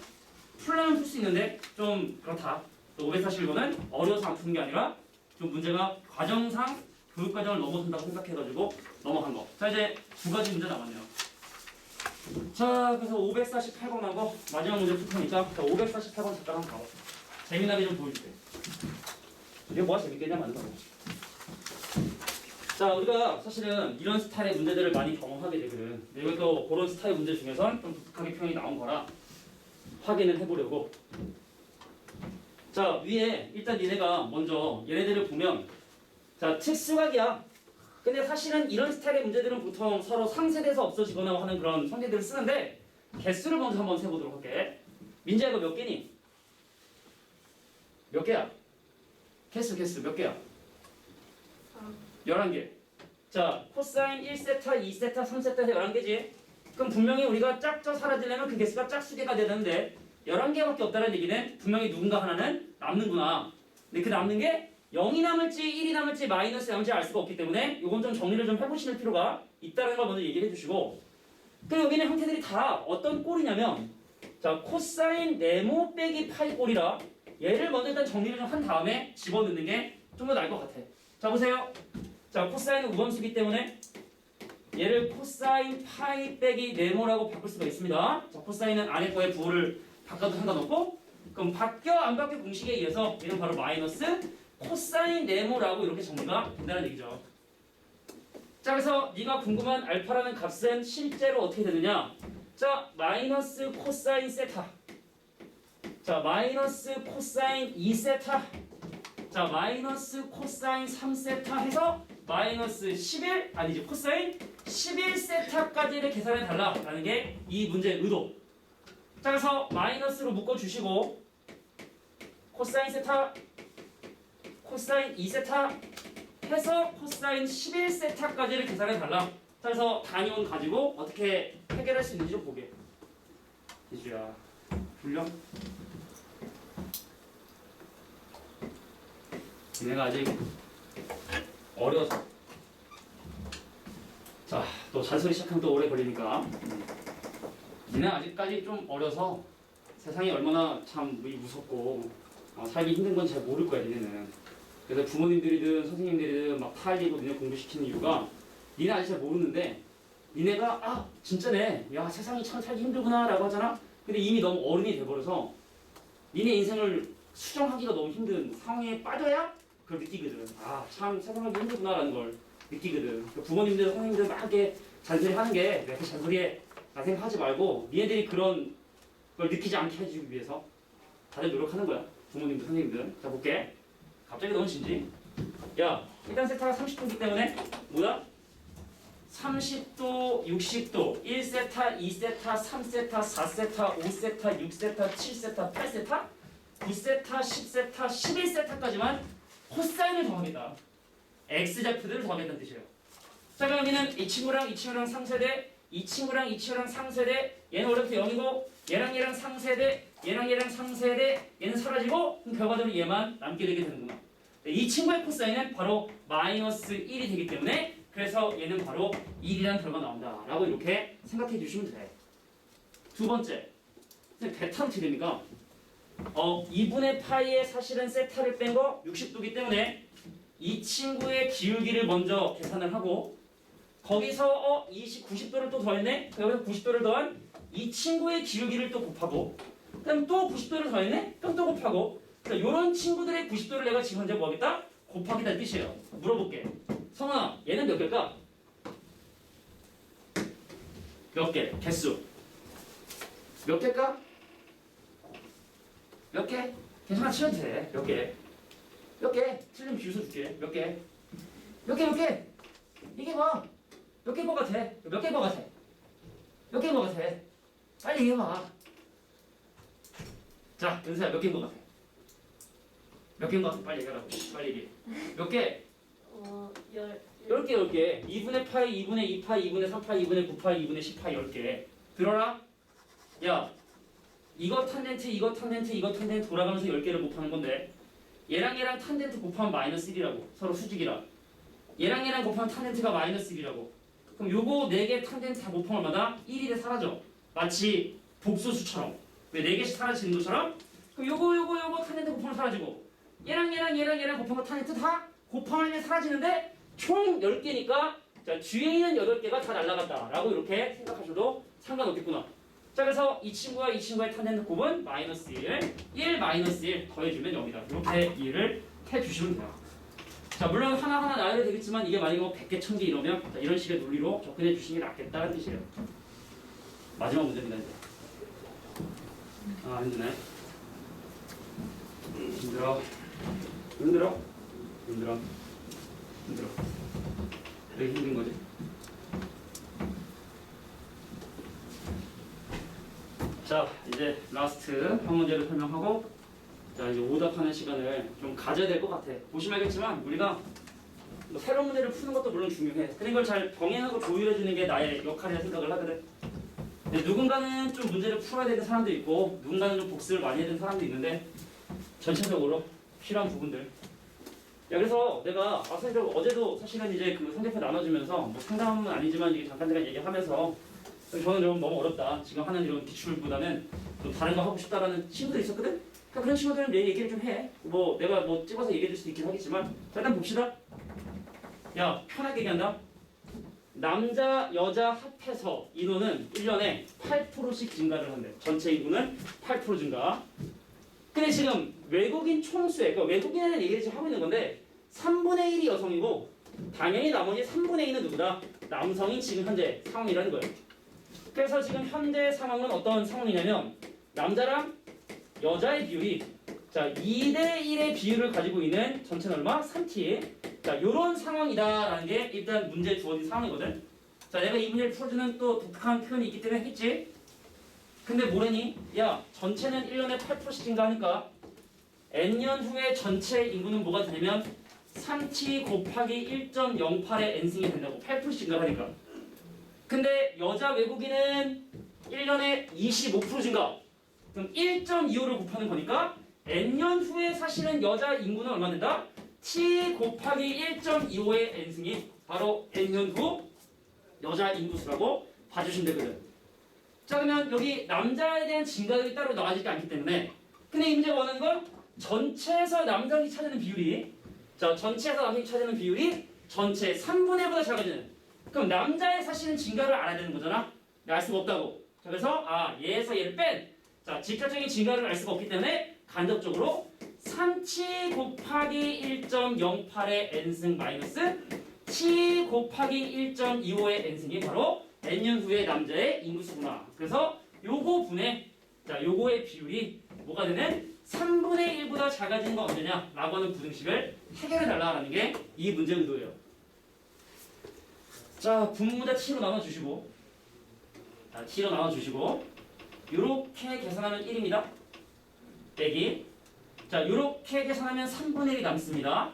풀려면 풀 수 있는데 좀 그렇다. 또 541번은 어려워서 안 푸는 게 아니라 좀 문제가 과정상 교육 과정을 넘어선다고 생각해가지고 넘어간 거. 자 이제 두 가지 문제 남았네요. 자 그래서 548번 하고 마지막 문제 풀 테니까 548번 잠깐 한번 가봐. 재미나게 좀 보여줄게. 이게 뭐가 재밌겠냐 맞는 거고. 자 우리가 사실은 이런 스타일의 문제들을 많이 경험하게 되거든. 근데 이것도 그런 스타일 문제 중에선 좀 독특하게 표현이 나온 거라 확인을 해보려고. 자 위에 일단 니네가 먼저 얘네들을 보면 자 특수각이야. 근데 사실은 이런 스타일의 문제들은 보통 서로 상쇄돼서 없어지거나 하는 그런 형태들을 쓰는데 개수를 먼저 한번 세보도록 할게. 민지야 이거 몇 개니? 몇 개야? 개수 몇 개야? 11개. 자, 코사인 1세타, 2세타, 3세타 해서 11개지? 그럼 분명히 우리가 짝져 사라지려면 그 개수가 짝수개가 돼야 되는데 11개밖에 없다는 얘기는 분명히 누군가 하나는 남는구나. 근데 그 남는 게 0이 남을지 1이 남을지 마이너스 남을지 알 수가 없기 때문에 이건 좀 정리를 좀 해보시는 필요가 있다는 걸 먼저 얘기를 해주시고, 그 여기는 형태들이 다 어떤 꼴이냐면, 자, 코사인 네모 빼기 파이 꼴이라 얘를 먼저 일단 정리를 좀 한 다음에 집어넣는 게 좀 더 나을 것 같아. 자, 보세요. 자, 코사인은 우범수기 때문에 얘를 코사인 파이 빼기 네모라고 바꿀 수가 있습니다. 자, 코사인은 안에 거에 부호를 바꿔도 상관없고, 그럼 바뀌어 안 바뀌어 공식에 의해서 얘는 바로 마이너스 코사인 네모라고 이렇게 정리가 된다는 얘기죠. 자, 그래서 네가 궁금한 알파라는 값은 실제로 어떻게 되느냐? 자, 마이너스 코사인 세타. 자, 마이너스 코사인 2세타. 자, 마이너스 코사인 3세타 해서 마이너스 11, 아니지, 코사인 11세타까지를 계산해 달라라는 게 이 문제의 의도. 자, 그래서 마이너스로 묶어주시고 코사인 세타, 코사인 2세타 해서 코사인 11세타까지를 계산해 달라. 자, 그래서 단위원 가지고 어떻게 해결할 수 있는지 좀 보게. 희주야, 불려? 니네가 아직 어려서. 자, 또 잔소리 시작하면 또 오래 걸리니까. 니네 아직까지 좀 어려서 세상이 얼마나 참 무섭고 살기 힘든 건 잘 모를 거야, 니네는. 그래서 부모님들이든 선생님들이든 막 타일리고 니네 공부시키는 이유가 니네 아직 잘 모르는데, 니네가 아 진짜네, 야 세상이 참 살기 힘들구나 라고 하잖아. 근데 이미 너무 어른이 돼버려서 니네 인생을 수정하기가 너무 힘든 상황에 빠져야 그걸 느끼거든. 아 참 세상하기 힘들구나 라는 걸 느끼거든. 그러니까 부모님들 선생님들 막 이렇게 잔소리 하는 게 왜 이렇게 잔소리해 라 생각하지 말고, 니네들이 그런 걸 느끼지 않게 해주기 위해서 다들 노력하는 거야. 부모님들 선생님들. 자, 볼게. 갑자기 너무 진지. 야, 일단 세타가 30도이기 때문에 뭐야? 30도, 60도, 1세타, 2세타, 3세타, 4세타, 5세타, 6세타, 7세타, 8세타, 9세타, 10세타, 11세타까지만 코사인을 더하겠다. X좌표들을 더하겠다는 뜻이에요. 자, 그럼 여기는 이 친구랑 상세대, 이 친구랑 상세대, 얘는 원래부터 0이고 얘랑 상세대, 얘랑 상세대, 얘는 사라지고 그럼 결과적으로 얘만 남게 되게 되는구나. 이 친구의 코사인은 바로 마이너스 1이 되기 때문에 그래서 얘는 바로 1이라는 결과가 나온다 라고 이렇게 생각해 주시면 돼. 두 번째, 베타는 어떻게 됩니까? 2분의 파이에 사실은 세타를 뺀 거 60도이기 때문에 이 친구의 기울기를 먼저 계산을 하고, 거기서 90도를 또 더했네? 여기서 90도를 더한 이 친구의 기울기를 또 곱하고, 그럼 또 90도를 더했네? 그럼 또 곱하고, 그러니까 이런 친구들의 90도를 내가 지금 현재 뭐 하겠다? 곱하기다는 뜻이에요. 물어볼게. 성아, 얘는 몇 개일까? 몇 개? 개수. 몇 개일까? 몇 개? 괜찮아, 치면 돼. 몇 개? 몇 개? 틀리면 비웃어 줄게. 몇 개? 몇 개? 이게 뭐? 몇 개인 것 같아? 몇 개인 것 같아? 몇 개인 것 같아? 빨리 얘기해봐. 자, 은서야, 몇 개인 것 같아? 몇 개인 것 같아? 빨리 얘기하라고. 빨리 얘기해. 몇 개? 10개. 2분의 파이, 2분의 2파이, 2분의 3파이, 2분의 9파이, 2분의 10파이 10개. 들어라? 야, 이거 탄덴트 돌아가면서 10개를 곱하는 건데, 얘랑 탄덴트 곱하면 마이너스 1이라고. 서로 수직이라. 얘랑 곱하면 탄덴트가 마이너스 1이라고. 그럼 요거 4개 탄덴트 다 곱하면 얼마나? 1이 사라져. 마치 복소수처럼. 왜 4개씩 사라지는 것처럼? 그럼 요거 탄덴트 곱하면 사라지고, 얘랑 곱하면 탄덴트 다 곱하면 사라지는데 총 10개니까 자, 뒤에 있는 8개가 다 날라갔다 라고 이렇게 생각하셔도 상관없겠구나. 자, 그래서 이 친구의 탄덴트 곱은 마이너스 1 마이너스 1 더해주면 0이다. 이렇게 이해를 해주시면 돼요. 자, 물론 하나하나 나열이 되겠지만 이게 만약에 뭐 100개, 1000개 이러면 자, 이런 식의 논리로 접근해 주시는 게 낫겠다는 뜻이에요. 마지막 문제입니다, 이제. 아, 힘드네. 힘들어. 왜 힘든 거지? 자, 이제 라스트 한 문제를 설명하고 자 이제 오답하는 시간을 좀 가져야 될 것 같아. 보시면 알겠지만 우리가 뭐 새로운 문제를 푸는 것도 물론 중요해. 그런 걸 잘 병행하고 조율해 주는 게 나의 역할이라 생각을 하거든. 근데 누군가는 좀 문제를 풀어야 되는 사람도 있고 누군가는 좀 복습을 많이 해야 되는 사람도 있는데 전체적으로 필요한 부분들. 야 그래서 내가 사실 어제도 사실은 이제 그 상대편 나눠주면서 뭐 상담은 아니지만 이게 잠깐 얘기하면서 저는 좀 너무 어렵다. 지금 하는 이런 기출보다는 좀 다른 거 하고 싶다라는 친구들이 있었거든. 그러니까 그런 친구들은 내 얘기를 좀 해. 뭐 내가 뭐 찍어서 얘기해 줄 수도 있긴 하겠지만 자, 일단 봅시다. 야 편하게 얘기한다. 남자 여자 합해서 인원은 1년에 8%씩 증가를 한대. 전체 인구는 8% 증가. 근데 지금 외국인 총수에 그러니까 외국인에 대한 얘기를 지금 하고 있는 건데 3분의 1이 여성이고 당연히 나머지 3분의 2는 누구다? 남성이 지금 현재 상황이라는 거예요. 그래서 지금 현재 상황은 어떤 상황이냐면 남자랑 여자의 비율이 자 2대1의 비율을 가지고 있는 전체는 얼마? 3t. 자 요런 상황이다라는 게 일단 문제에 주어진 상황이거든. 자 내가 이 문제를 풀어주는 또 독특한 표현이 있기 때문에 했지. 근데 뭐래니? 야 전체는 1년에 8%씩 증가하니까 n년 후에 전체 인구는 뭐가 되냐면 3t 곱하기 1.08의 n승이 된다고. 8%씩 증가하니까. 근데 여자 외국인은 1년에 25% 증가. 그럼 1.25를 곱하는 거니까 n년 후에 사실은 여자 인구는 얼마 된다? t 곱하기 1.25의 n승이 바로 n년 후 여자 인구수라고 봐주시면 되거든. 자 그러면 여기 남자에 대한 증가율이 따로 나와지지 않기 때문에 근데 이 문제 원하는 건 전체에서 남성이 차지하는 비율이 자 전체에서 남성이 차지하는 비율이 전체 3분의 1보다 작아지는 그럼 남자의 사실은 증가를 알아야 되는 거잖아. 알 수가 없다고. 자 그래서 얘에서 얘를 뺀 자 직접적인 증가를 알 수가 없기 때문에 간접적으로 3t 곱하기 1.08의 n승 마이너스 t 곱하기 1.25의 n승이 바로 n년 후의 남자의 인구수구나. 그래서 요거 분의 자 요거의 비율이 뭐가 되는 3분의 1보다 작아진 건 언제냐? 라고 하는 부등식을 해결해 달라는 게 이 문제의 의도예요. 자 분모자 t로 나눠주시고 자 t로 나눠주시고 요렇게 계산하면 1입니다. 빼기 자 요렇게 계산하면 3분의 1이 남습니다.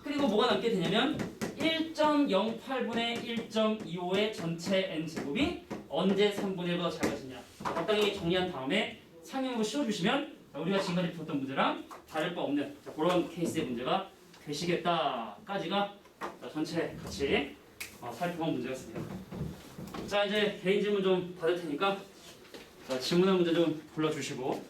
그리고 뭐가 남게 되냐면 1.08분의 1.25의 전체 n제곱이 언제 3분의 1보다 작아지냐. 적당히 정리한 다음에 상용으로 씌워주시면 우리가 지금까지 풀었던 문제랑 다를 바 없는 그런 케이스의 문제가 되시겠다까지가 전체 같이 살펴본 문제였습니다. 자 이제 개인 질문 좀 받을 테니까 자, 질문한 문제 좀 불러주시고